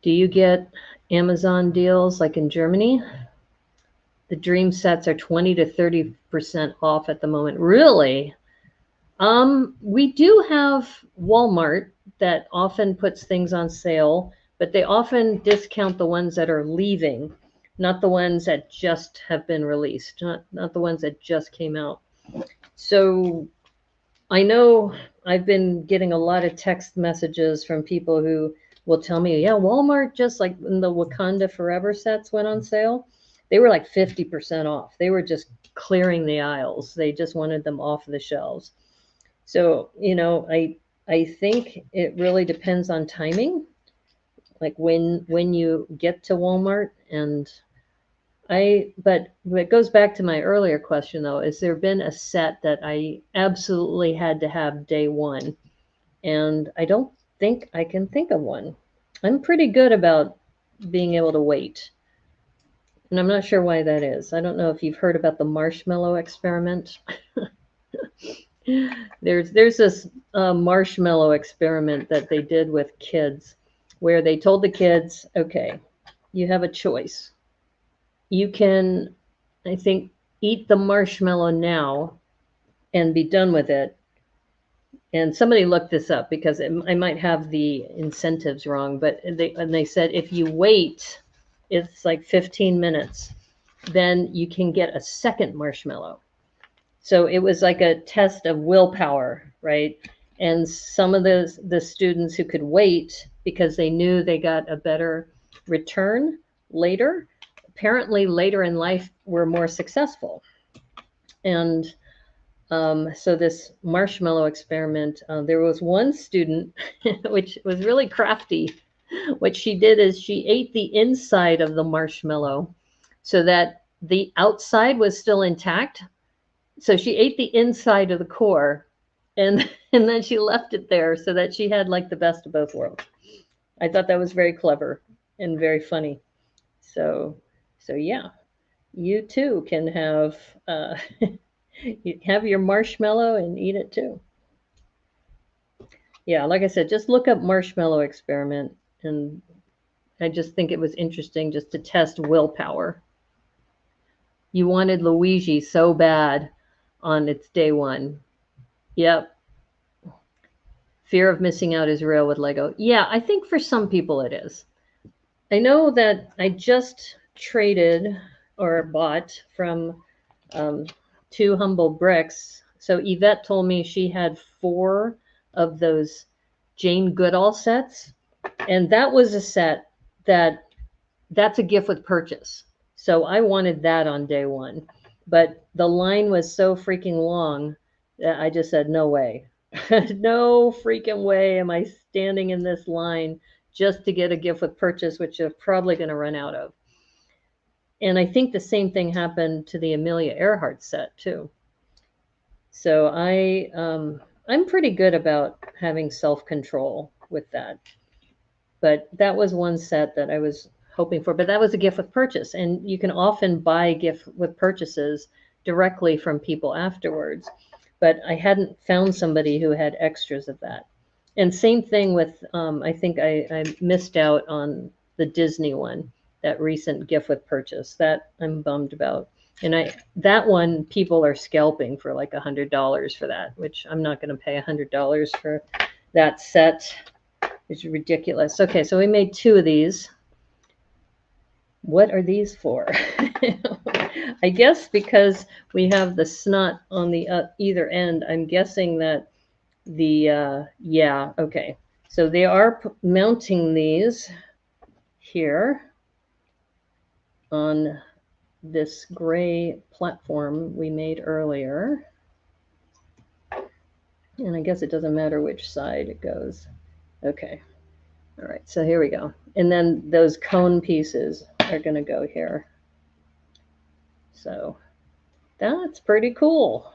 Do you get Amazon deals like in Germany? the dream sets are 20 to 30% off at the moment. Really? We do have Walmart that often puts things on sale, but they often discount the ones that are leaving, not the ones that just have been released, not the ones that just came out. So I know I've been getting a lot of text messages from people who will tell me, yeah, Walmart, just like when the Wakanda Forever sets went on sale, they were like 50% off. They were just clearing the aisles. They just wanted them off the shelves. So, I think it really depends on timing, like when you get to Walmart. And but it goes back to my earlier question though, is there been a set that I absolutely had to have day one? And I don't think I can think of one. I'm pretty good about being able to wait. And I'm not sure why that is. I don't know if you've heard about the marshmallow experiment. There's this marshmallow experiment that they did with kids where they told the kids, okay, you have a choice. You can, I think, eat the marshmallow now and be done with it. And somebody looked this up because I might have the incentives wrong, but they said if you wait, it's like 15 minutes, then you can get a second marshmallow. So it was like a test of willpower, right? And some of the students who could wait because they knew they got a better return later, apparently later in life were more successful. And so this marshmallow experiment, there was one student, which was really crafty. What she did is she ate the inside of the marshmallow so that the outside was still intact. So she ate the inside of the core, and then she left it there so that she had like the best of both worlds. I thought that was very clever and very funny. So yeah, you too can have you have your marshmallow and eat it too. Yeah, like I said, just look up marshmallow experiment, and I just think it was interesting just to test willpower. You wanted Luigi so bad on its day one. Yep. Fear of missing out is real with Lego. Yeah, I think for some people it is. I know that I just traded or bought from Two Humble Bricks. So Yvette told me she had 4 of those Jane Goodall sets. And that was a set that's a gift with purchase. So I wanted that on day one. But the line was so freaking long that I just said, no way. No freaking way am I standing in this line just to get a gift with purchase, which I'm probably going to run out of. And I think the same thing happened to the Amelia Earhart set too. So I'm pretty good about having self-control with that. But that was one set that I was hoping for, but that was a gift with purchase. And you can often buy gift with purchases directly from people afterwards. But I hadn't found somebody who had extras of that. And same thing with, I think I missed out on the Disney one, that recent gift with purchase. That I'm bummed about. And that one, people are scalping for like $100 for that, which I'm not going to pay $100 for that set. It's ridiculous. Okay, so we made 2 of these. What are these for? I guess because we have the snot on the either end, I'm guessing that yeah, okay. So they are mounting these here on this gray platform we made earlier. And I guess it doesn't matter which side it goes. Okay. All right, so here we go. And then those cone pieces are going to go here. So that's pretty cool.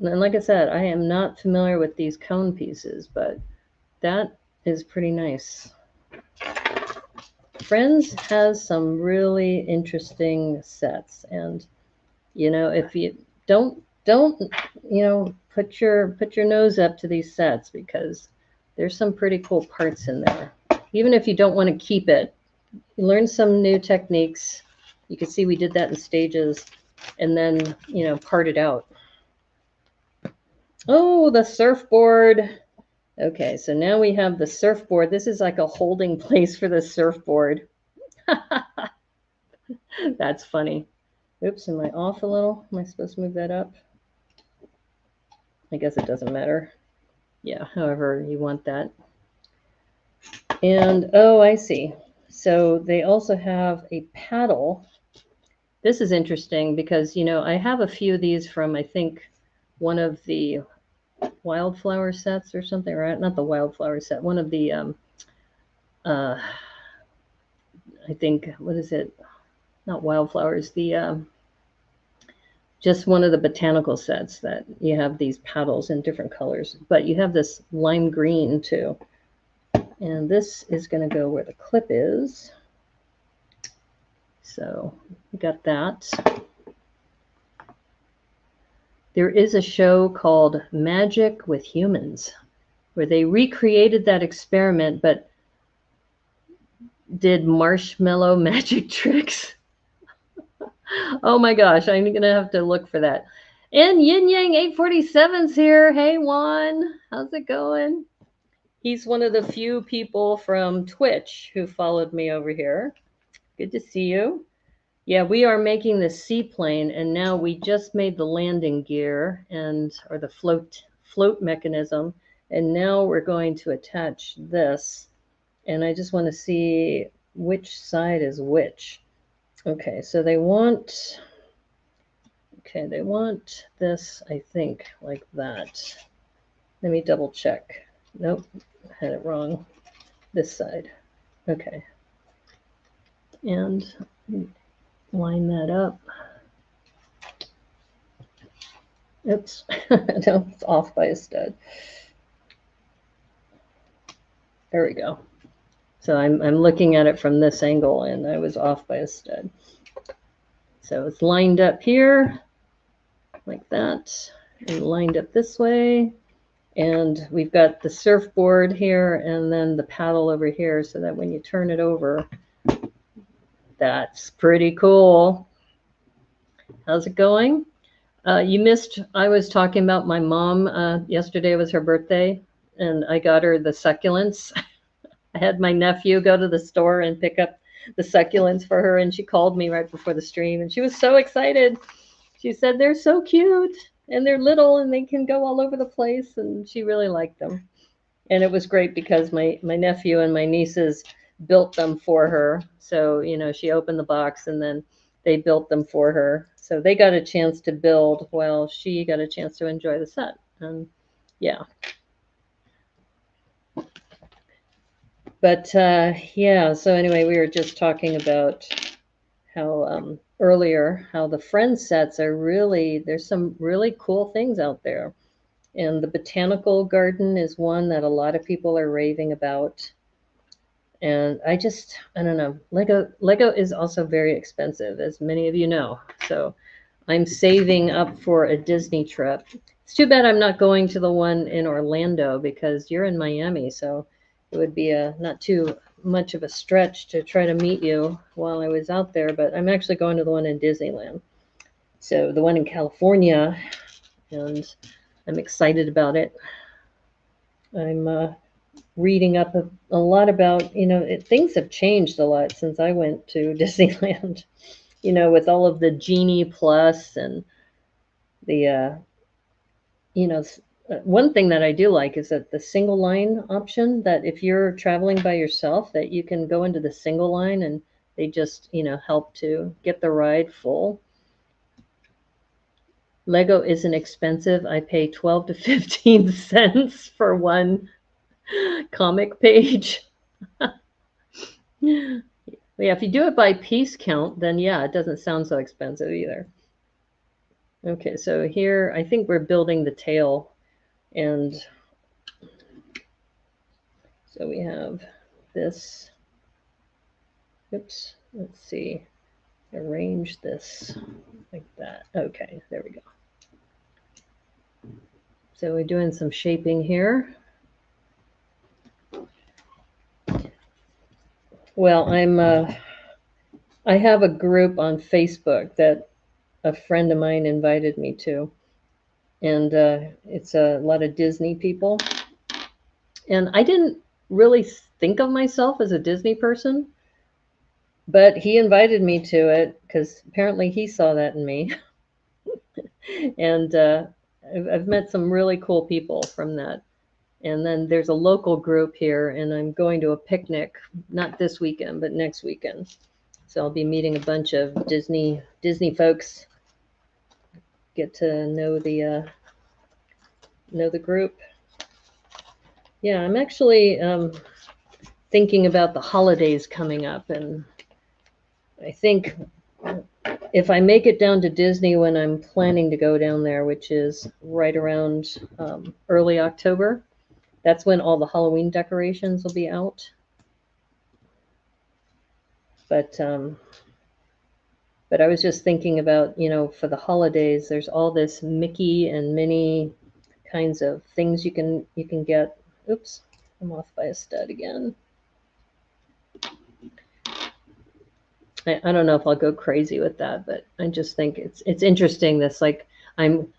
And like I said, I am not familiar with these cone pieces, but that is pretty nice. Friends has some really interesting sets, and if you don't put your nose up to these sets, because there's some pretty cool parts in there. Even if you don't want to keep it, you learn some new techniques, You can see we did that in stages and then, you know, parted out. Oh, the surfboard. Okay, so now we have the surfboard. This is like a holding place for the surfboard. That's funny. Oops, am I off a little? Am I supposed to move that up? I guess it doesn't matter. Yeah, however you want that. And, oh, I see. So they also have a paddle. This is interesting because, you know, I have a few of these from, I think, one of the wildflower sets or something, right? Not the wildflower set, one of the, I think, what is it? Not wildflowers, the, just one of the botanical sets that you have these paddles in different colors. But you have this lime green too. And this is going to go where the clip is. So we got that. There is a show called Magic with Humans where they recreated that experiment but did marshmallow magic tricks. Oh my gosh, I'm going to have to look for that. And Yin Yang 847's here. Hey Juan, how's it going? He's one of the few people from Twitch who followed me over here. Good to see you. Yeah, we are making the seaplane, and now we just made the landing gear or the float mechanism, and now we're going to attach this. And I just want to see which side is which. Okay, so they want this, I think, like that. Let me double check. Nope, I had it wrong. This side. Okay. And line that up. Oops, no, it's off by a stud. There we go. So I'm looking at it from this angle, and I was off by a stud. So it's lined up here, like that, and lined up this way. And we've got the surfboard here, and then the paddle over here, so that when you turn it over, that's pretty cool. How's it going? You missed, I was talking about my mom. Yesterday was her birthday, and I got her the succulents. I had my nephew go to the store and pick up the succulents for her, and she called me right before the stream, and she was so excited. She said, they're so cute, and they're little, and they can go all over the place, and she really liked them. And it was great because my nephew and my nieces built them for her. So, you know, she opened the box, and then they built them for her. So they got a chance to build while she got a chance to enjoy the set. And yeah. But yeah, so anyway, we were just talking about how earlier, how the Friends sets are really, there's some really cool things out there. And the botanical garden is one that a lot of people are raving about. And I don't know. Lego is also very expensive, as many of you know. So I'm saving up for a Disney trip. It's too bad I'm not going to the one in Orlando because you're in Miami. So it would be not too much of a stretch to try to meet you while I was out there. But I'm actually going to the one in Disneyland. So the one in California. And I'm excited about it. I'm reading up a lot about, you know, things have changed a lot since I went to Disneyland, you know, with all of the Genie Plus and the, you know, one thing that I do like is that the single line option, that if you're traveling by yourself, that you can go into the single line and they just, you know, help to get the ride full. Lego isn't expensive. I pay 12 to 15 cents for one comic page. Yeah, if you do it by piece count, then yeah, it doesn't sound so expensive either. Okay, so here I think we're building the tail, and so we have this. Oops, let's see. Arrange this like that. Okay, there we go. So we're doing some shaping here. Well, I'm I have a group on Facebook that a friend of mine invited me to, and it's a lot of Disney people. And I didn't really think of myself as a Disney person, but he invited me to it because apparently he saw that in me. And I've met some really cool people from that. And then there's a local group here, and I'm going to a picnic, not this weekend, but next weekend. So I'll be meeting a bunch of Disney folks, get to know the group. Yeah, I'm actually thinking about the holidays coming up, and I think if I make it down to Disney when I'm planning to go down there, which is right around early October, that's when all the Halloween decorations will be out. But I was just thinking about, for the holidays, there's all this Mickey and Minnie kinds of things you can get. Oops, I'm off by a stud again. I don't know if I'll go crazy with that, but I just think it's interesting. This, like, I'm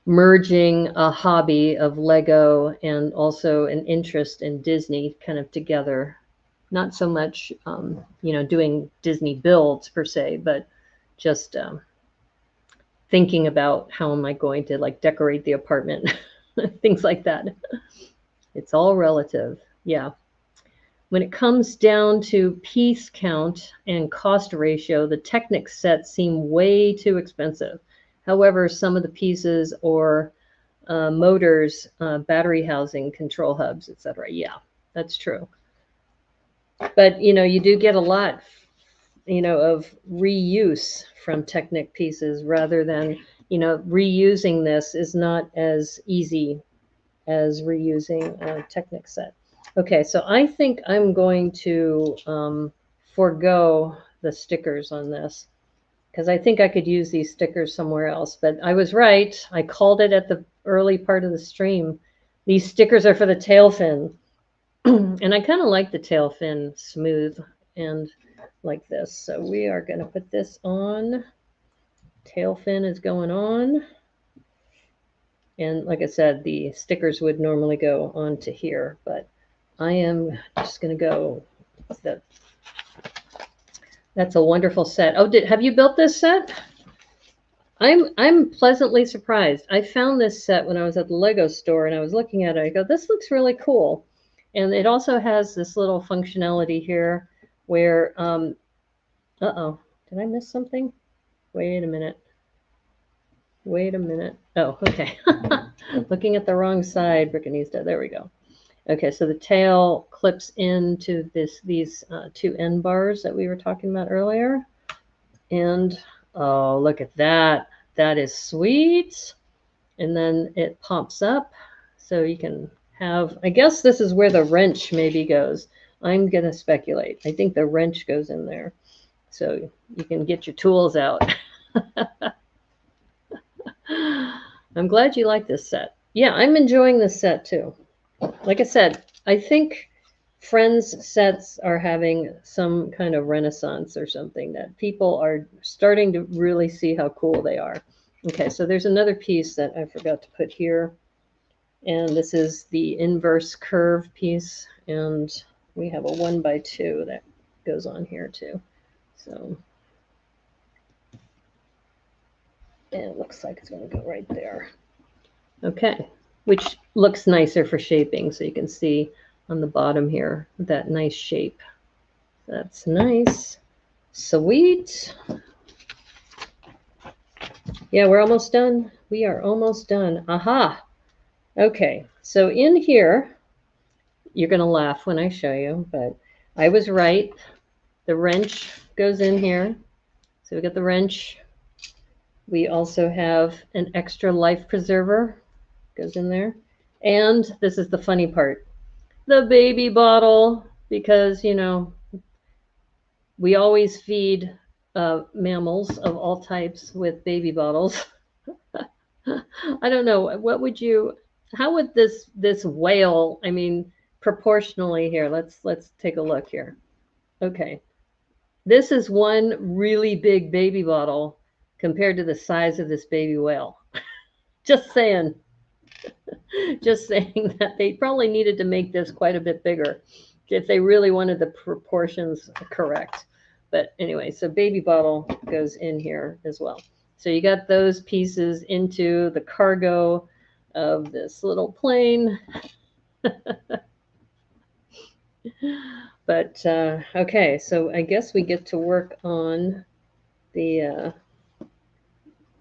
merging a hobby of Lego and also an interest in Disney kind of together. Not so much, doing Disney builds per se, but just thinking about how am I going to like decorate the apartment, things like that. It's all relative. Yeah. When it comes down to piece count and cost ratio, the Technic sets seem way too expensive. However, some of the pieces or motors, battery housing, control hubs, etc. Yeah, that's true. But you do get a lot, of reuse from Technic pieces rather than, reusing this is not as easy as reusing a Technic set. Okay, so I think I'm going to forego the stickers on this because I think I could use these stickers somewhere else. But I was right. I called it at the early part of the stream. These stickers are for the tail fin. And I kind of like the tail fin smooth and like this. So we are going to put this on. Tail fin is going on. And like I said, the stickers would normally go onto here, but I am just going to go. That's a wonderful set. Oh, have you built this set? I'm pleasantly surprised. I found this set when I was at the Lego store and I was looking at it. I go, this looks really cool. And it also has this little functionality here where, uh-oh, did I miss something? Wait a minute. Wait a minute. Oh, okay. Looking at the wrong side, Brickanista. There we go. Okay, so the tail clips into these two end bars that we were talking about earlier. And oh, look at that. That is sweet. And then it pops up. So you can have, I guess this is where the wrench maybe goes. I'm going to speculate. I think the wrench goes in there. So you can get your tools out. I'm glad you like this set. Yeah, I'm enjoying this set too. Like I said, I think Friends sets are having some kind of renaissance or something that people are starting to really see how cool they are. Okay, so there's another piece that I forgot to put here. And this is the inverse curve piece. And we have a 1x2 that goes on here too. So, and it looks like it's going to go right there. Okay, which looks nicer for shaping. So you can see on the bottom here that nice shape. That's nice. Sweet. Yeah, we're almost done. We are almost done. Aha. Okay, so in here, you're going to laugh when I show you, but I was right. The wrench goes in here. So we got the wrench. We also have an extra life preserver. Goes in there. And this is the funny part. The baby bottle, because, we always feed mammals of all types with baby bottles. I don't know. How would this whale, I mean, proportionally here, let's take a look here. Okay. This is one really big baby bottle compared to the size of this baby whale. Just saying. Just saying that they probably needed to make this quite a bit bigger if they really wanted the proportions correct. But anyway, so baby bottle goes in here as well. So you got those pieces into the cargo of this little plane. But okay, so I guess we get to work on the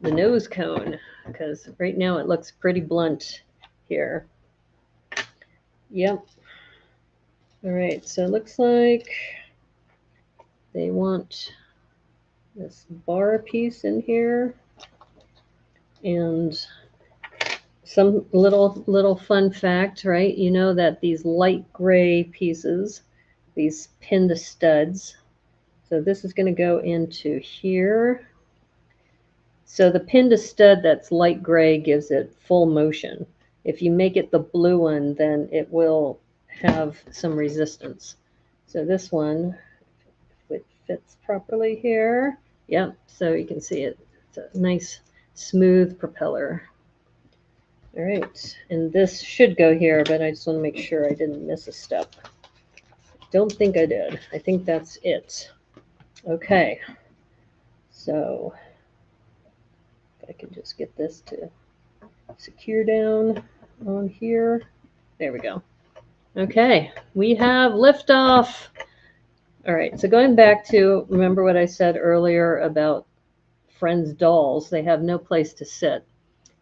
nose cone, because right now it looks pretty blunt here. Yep. All right, so it looks like they want this bar piece in here and some little fun fact, right? You know that these light gray pieces, these pin to studs. So this is going to go into here. So the pin to stud that's light gray gives it full motion. If you make it the blue one, then it will have some resistance. So this one, it fits properly here. Yep, so you can see it. It's a nice smooth propeller. All right, and this should go here, but I just want to make sure I didn't miss a step. Don't think I did. I think that's it. Okay, so if I can just get this to secure down on here. There we go. Okay, we have liftoff. All right, so going back to, remember what I said earlier about Friends dolls, they have no place to sit.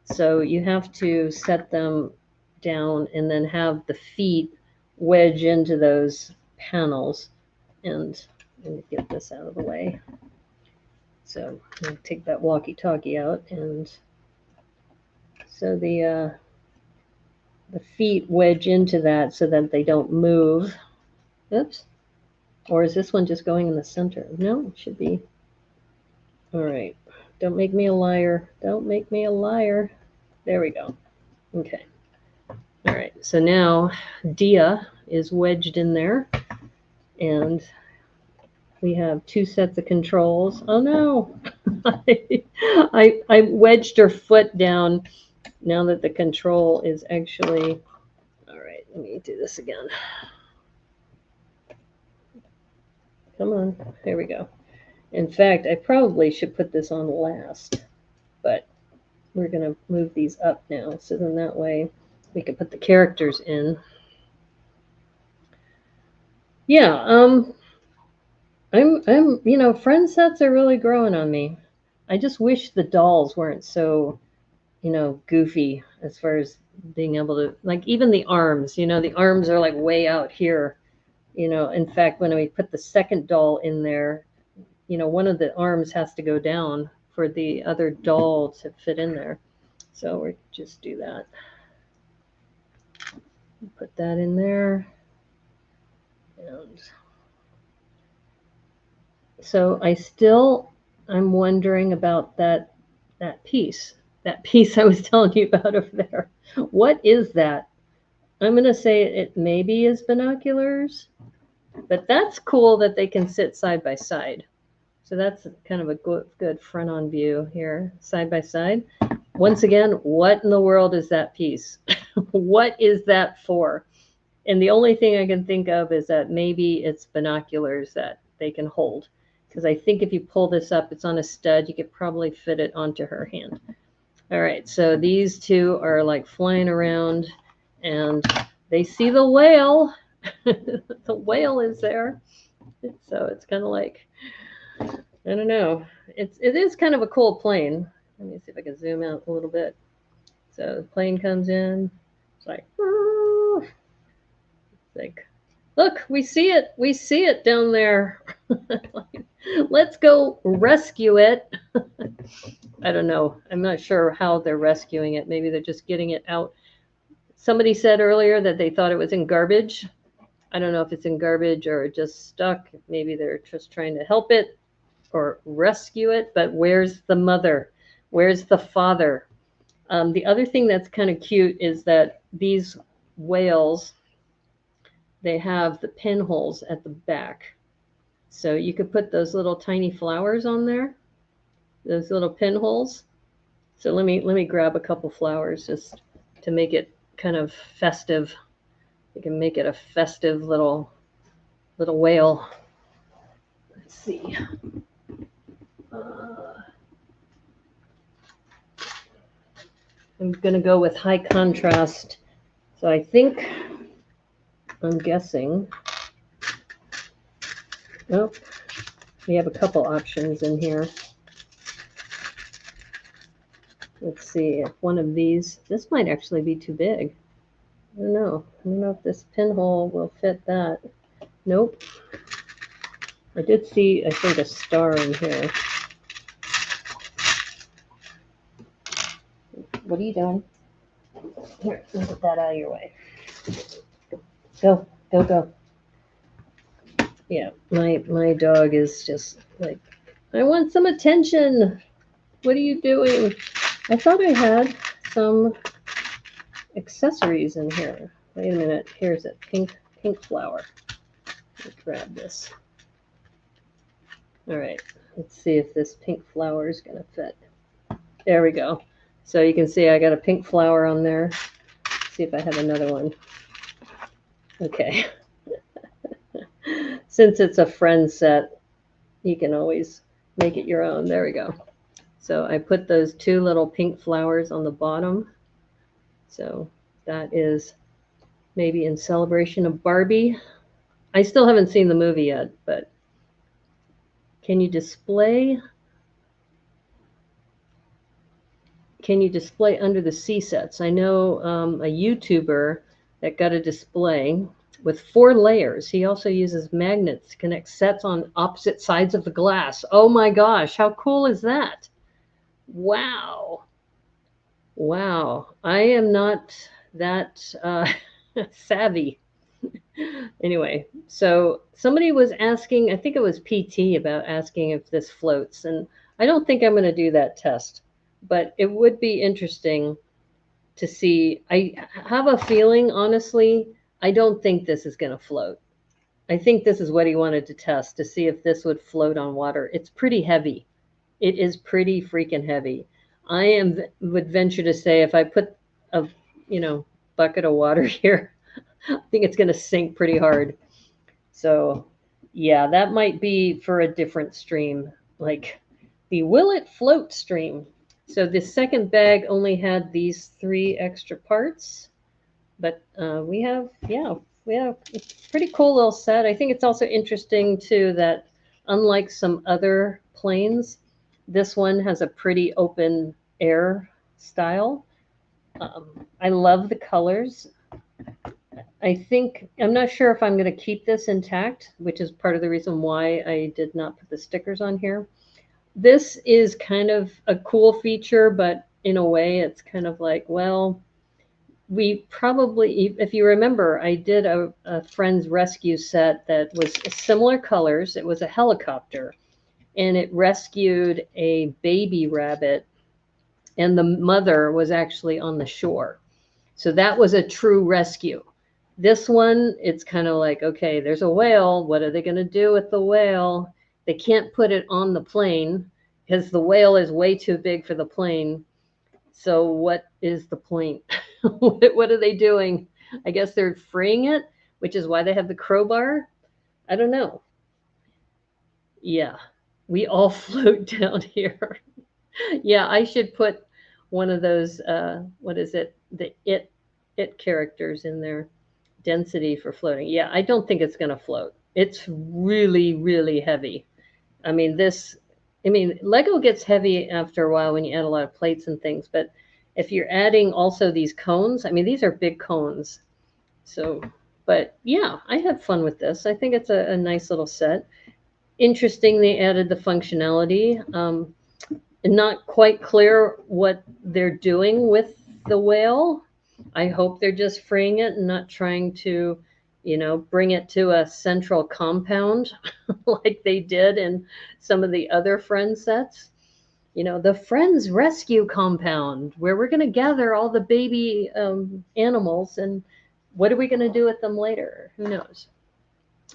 So you have to set them down and then have the feet wedge into those panels. And let me get this out of the way. So I'm going to take that walkie-talkie out, and so the feet wedge into that so that they don't move. Oops. Or is this one just going in the center? No, it should be. All right. Don't make me a liar. Don't make me a liar. There we go. Okay. All right. So now Dia is wedged in there, and we have two sets of controls. Oh no. I wedged her foot down now that the control is actually. All right. Let me do this again. Come on. There we go. In fact, I probably should put this on last, but we're going to move these up now, so then that way we can put the characters in. Yeah, I'm, friend sets are really growing on me. I just wish the dolls weren't so, goofy as far as being able to, like, even the arms, the arms are like way out here. In fact, when we put the second doll in there, one of the arms has to go down for the other doll to fit in there. So we just do that. Put that in there. And so I'm wondering about that piece. That piece I was telling you about over there. What is that? I'm going to say it maybe is binoculars, but that's cool that they can sit side by side. So that's kind of a good front-on view here, side by side. Once again, what in the world is that piece? What is that for? And the only thing I can think of is that maybe it's binoculars that they can hold. Because I think if you pull this up, it's on a stud. You could probably fit it onto her hand. All right, so these two are like flying around, and they see the whale. The whale is there. So it's kind of like, I don't know. It is kind of a cool plane. Let me see if I can zoom out a little bit. So the plane comes in. It's like, look, we see it. We see it down there. Let's go rescue it. I don't know. I'm not sure how they're rescuing it. Maybe they're just getting it out. Somebody said earlier that they thought it was in garbage. I don't know if it's in garbage or just stuck. Maybe they're just trying to help it or rescue it. But where's the mother? Where's the father? The other thing that's kind of cute is that these whales, they have the pinholes at the back. So you could put those little tiny flowers on there, those little pinholes. So let me grab a couple flowers just to make it kind of festive. You can make it a festive little whale. Let's see. I'm gonna go with high contrast. So I'm guessing. Oh, we have a couple options in here. Let's see if one of these, this might actually be too big. I don't know. I don't know if this pinhole will fit that. Nope. I did see, I think, a star in here. What are you doing? Here, let me get that out of your way. Go, go, go. Yeah, my dog is just like, I want some attention. What are you doing? I thought I had some accessories in here. Wait a minute. Here's it. Pink flower. Let's grab this. All right. Let's see if this pink flower is going to fit. There we go. So you can see I got a pink flower on there. Let's see if I have another one. Okay. Since it's a friend set, you can always make it your own. There we go. So I put those two little pink flowers on the bottom. So that is maybe in celebration of Barbie. I still haven't seen the movie yet, but can you display under the C sets? I know a YouTuber that got a display with 4 layers. He also uses magnets to connect sets on opposite sides of the glass. Oh my gosh, how cool is that? Wow. Wow. I am not that savvy. Anyway, so somebody was asking, I think it was PT, about asking if this floats. And I don't think I'm going to do that test, but it would be interesting to see. I have a feeling, honestly, I don't think this is going to float. I think this is what he wanted to test to see if this would float on water. It's pretty heavy. It is pretty freaking heavy. Would venture to say if I put a, bucket of water here, I think it's going to sink pretty hard. So, yeah, that might be for a different stream, like the Will It Float stream. So the second bag only had these 3 extra parts, but we have a pretty cool little set. I think it's also interesting too that unlike some other planes, this one has a pretty open air style. I love the colors. I'm not sure if I'm going to keep this intact, which is part of the reason why I did not put the stickers on here. This is kind of a cool feature, but in a way it's kind of like, well, we probably, if you remember, I did a friend's rescue set that was similar colors. It was a helicopter, and it rescued a baby rabbit, and the mother was actually on the shore. So that was a true rescue. This one, it's kind of like, okay, there's a whale. What are they going to do with the whale? They can't put it on the plane because the whale is way too big for the plane. So what is the point? What are they doing? I guess they're freeing it, which is why they have the crowbar. I don't know. Yeah, we all float down here. Yeah, I should put one of those, what is it? The it characters in there. Density for floating. Yeah, I don't think it's going to float. It's really, really heavy. I mean, Lego gets heavy after a while when you add a lot of plates and things, but if you're adding also these cones, I mean, these are big cones. So, but yeah, I had fun with this. I think it's a nice little set. Interesting, they added the functionality. Not quite clear what they're doing with the whale. I hope they're just freeing it and not trying to, bring it to a central compound like they did in some of the other Friends sets. The Friends Rescue Compound, where we're going to gather all the baby animals, and what are we going to do with them later? Who knows?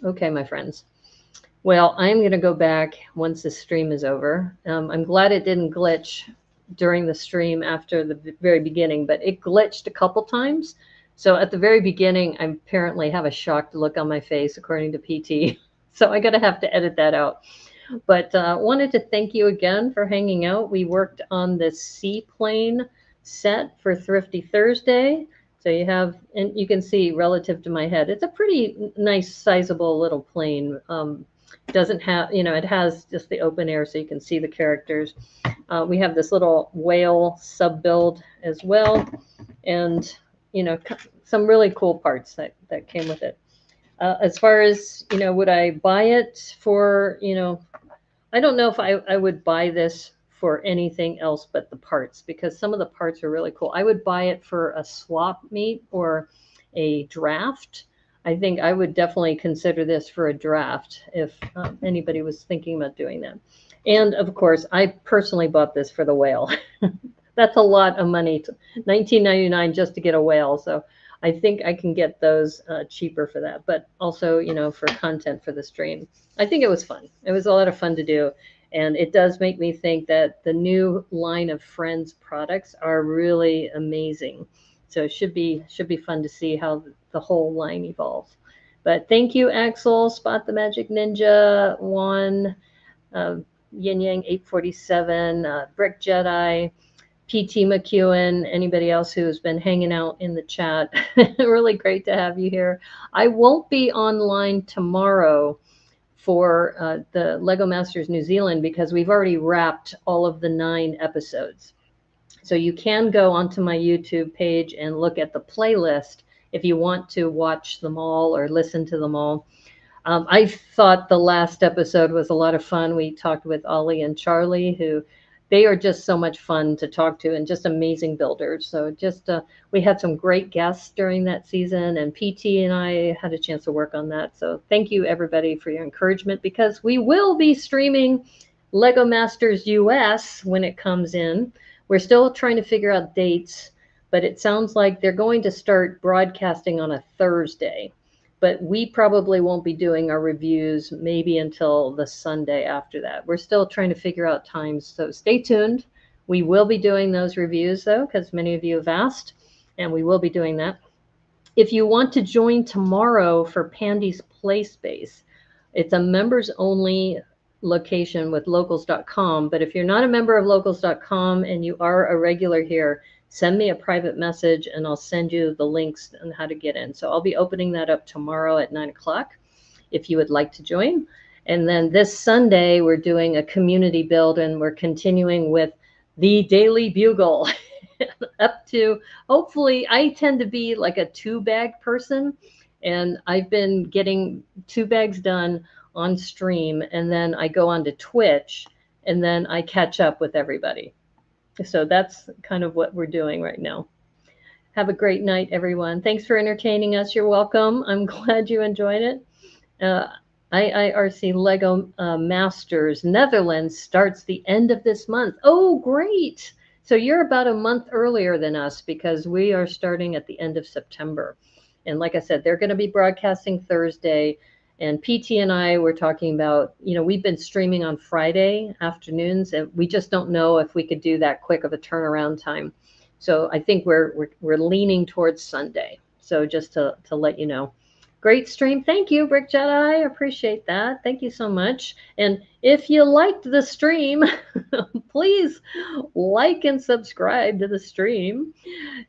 Okay, my friends. Well, I'm going to go back once the stream is over. I'm glad it didn't glitch during the stream after the very beginning, but it glitched a couple times. So at the very beginning, I apparently have a shocked look on my face, according to PT. So I got to have to edit that out. But wanted to thank you again for hanging out. We worked on this seaplane set for Thrifty Thursday. So you have, and you can see relative to my head, it's a pretty nice, sizable little plane. Doesn't have, it has just the open air so you can see the characters. We have this little whale sub build as well, and some really cool parts that came with it. As far as would I buy it for I don't know if I would buy this for anything else but the parts, because some of the parts are really cool. I would buy it for a swap meet or a draft. I think I would definitely consider this for a draft if anybody was thinking about doing that. And of course, I personally bought this for the whale. That's a lot of money, $19.99 just to get a whale. So I think I can get those cheaper for that, but also, for content for the stream. I think it was fun. It was a lot of fun to do. And it does make me think that the new line of Friends products are really amazing. So it should be fun to see how the whole line evolves. But thank you, Axel, Spot the Magic Ninja, Juan, Yin Yang 847, Brick Jedi, PT McEwen, anybody else who has been hanging out in the chat. Really great to have you here. I won't be online tomorrow for the Lego Masters New Zealand because we've already wrapped all of the 9 episodes. So you can go onto my YouTube page and look at the playlist if you want to watch them all or listen to them all. I thought the last episode was a lot of fun. We talked with Ollie and Charlie, who they are just so much fun to talk to and just amazing builders. So just we had some great guests during that season, and PT and I had a chance to work on that. So thank you, everybody, for your encouragement, because we will be streaming Lego Masters US when it comes in. We're still trying to figure out dates, but it sounds like they're going to start broadcasting on a Thursday. But we probably won't be doing our reviews maybe until the Sunday after that. We're still trying to figure out times, so stay tuned. We will be doing those reviews, though, because many of you have asked, and we will be doing that. If you want to join tomorrow for Pandy's Play Space, it's a members-only location with locals.com, but if you're not a member of locals.com and you are a regular here, send me a private message and I'll send you the links on how to get in. So I'll be opening that up tomorrow at 9 o'clock if you would like to join. And then this Sunday, we're doing a community build and we're continuing with the Daily Bugle up to, hopefully, I tend to be like a 2-bag person, and I've been getting 2 bags done on stream, and then I go on to Twitch, and then I catch up with everybody. So that's kind of what we're doing right now. Have a great night, everyone. Thanks for entertaining us. You're welcome. I'm glad you enjoyed it. IIRC Lego Masters Netherlands starts the end of this month. Oh, great. So you're about a month earlier than us because we are starting at the end of September. And like I said, they're going to be broadcasting Thursday. And PT and I were talking about, we've been streaming on Friday afternoons, and we just don't know if we could do that quick of a turnaround time. So I think we're leaning towards Sunday. So just to let you know. Great stream. Thank you, Brick Jedi. I appreciate that. Thank you so much. And if you liked the stream, please like and subscribe to the stream,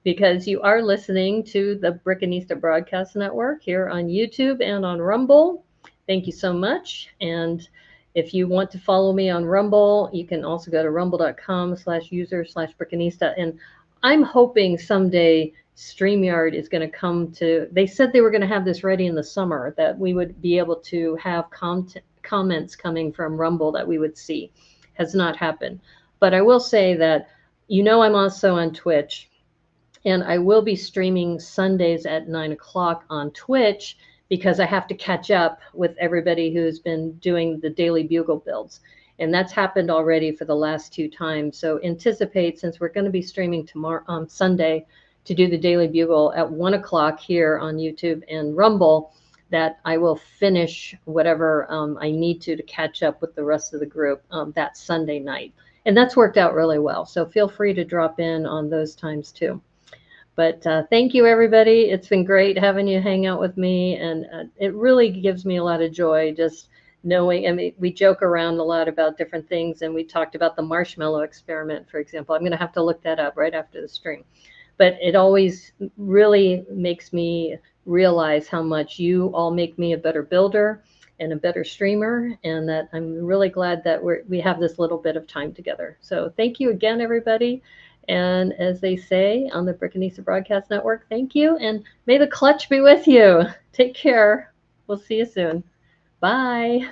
because you are listening to the Brickanista Broadcast Network here on YouTube and on Rumble. Thank you so much. And if you want to follow me on Rumble, you can also go to rumble.com/user/Brickanista. And I'm hoping someday StreamYard is going to come to, they said they were going to have this ready in the summer, that we would be able to have comments coming from Rumble that we would see. Has not happened. But I will say that, I'm also on Twitch, and I will be streaming Sundays at 9 o'clock on Twitch, because I have to catch up with everybody who's been doing the Daily Bugle builds. And that's happened already for the last 2 times. So anticipate, since we're going to be streaming tomorrow, Sunday, to do the Daily Bugle at 1 o'clock here on YouTube and Rumble, that I will finish whatever I need to catch up with the rest of the group that Sunday night. And that's worked out really well. So feel free to drop in on those times too. But thank you, everybody. It's been great having you hang out with me. And it really gives me a lot of joy just knowing. I mean, we joke around a lot about different things. And we talked about the marshmallow experiment, for example. I'm going to have to look that up right after the stream. But it always really makes me realize how much you all make me a better builder and a better streamer, and that I'm really glad that we have this little bit of time together. So thank you again, everybody. And as they say on the Brickanisa Broadcast Network, thank you, and may the clutch be with you. Take care. We'll see you soon. Bye.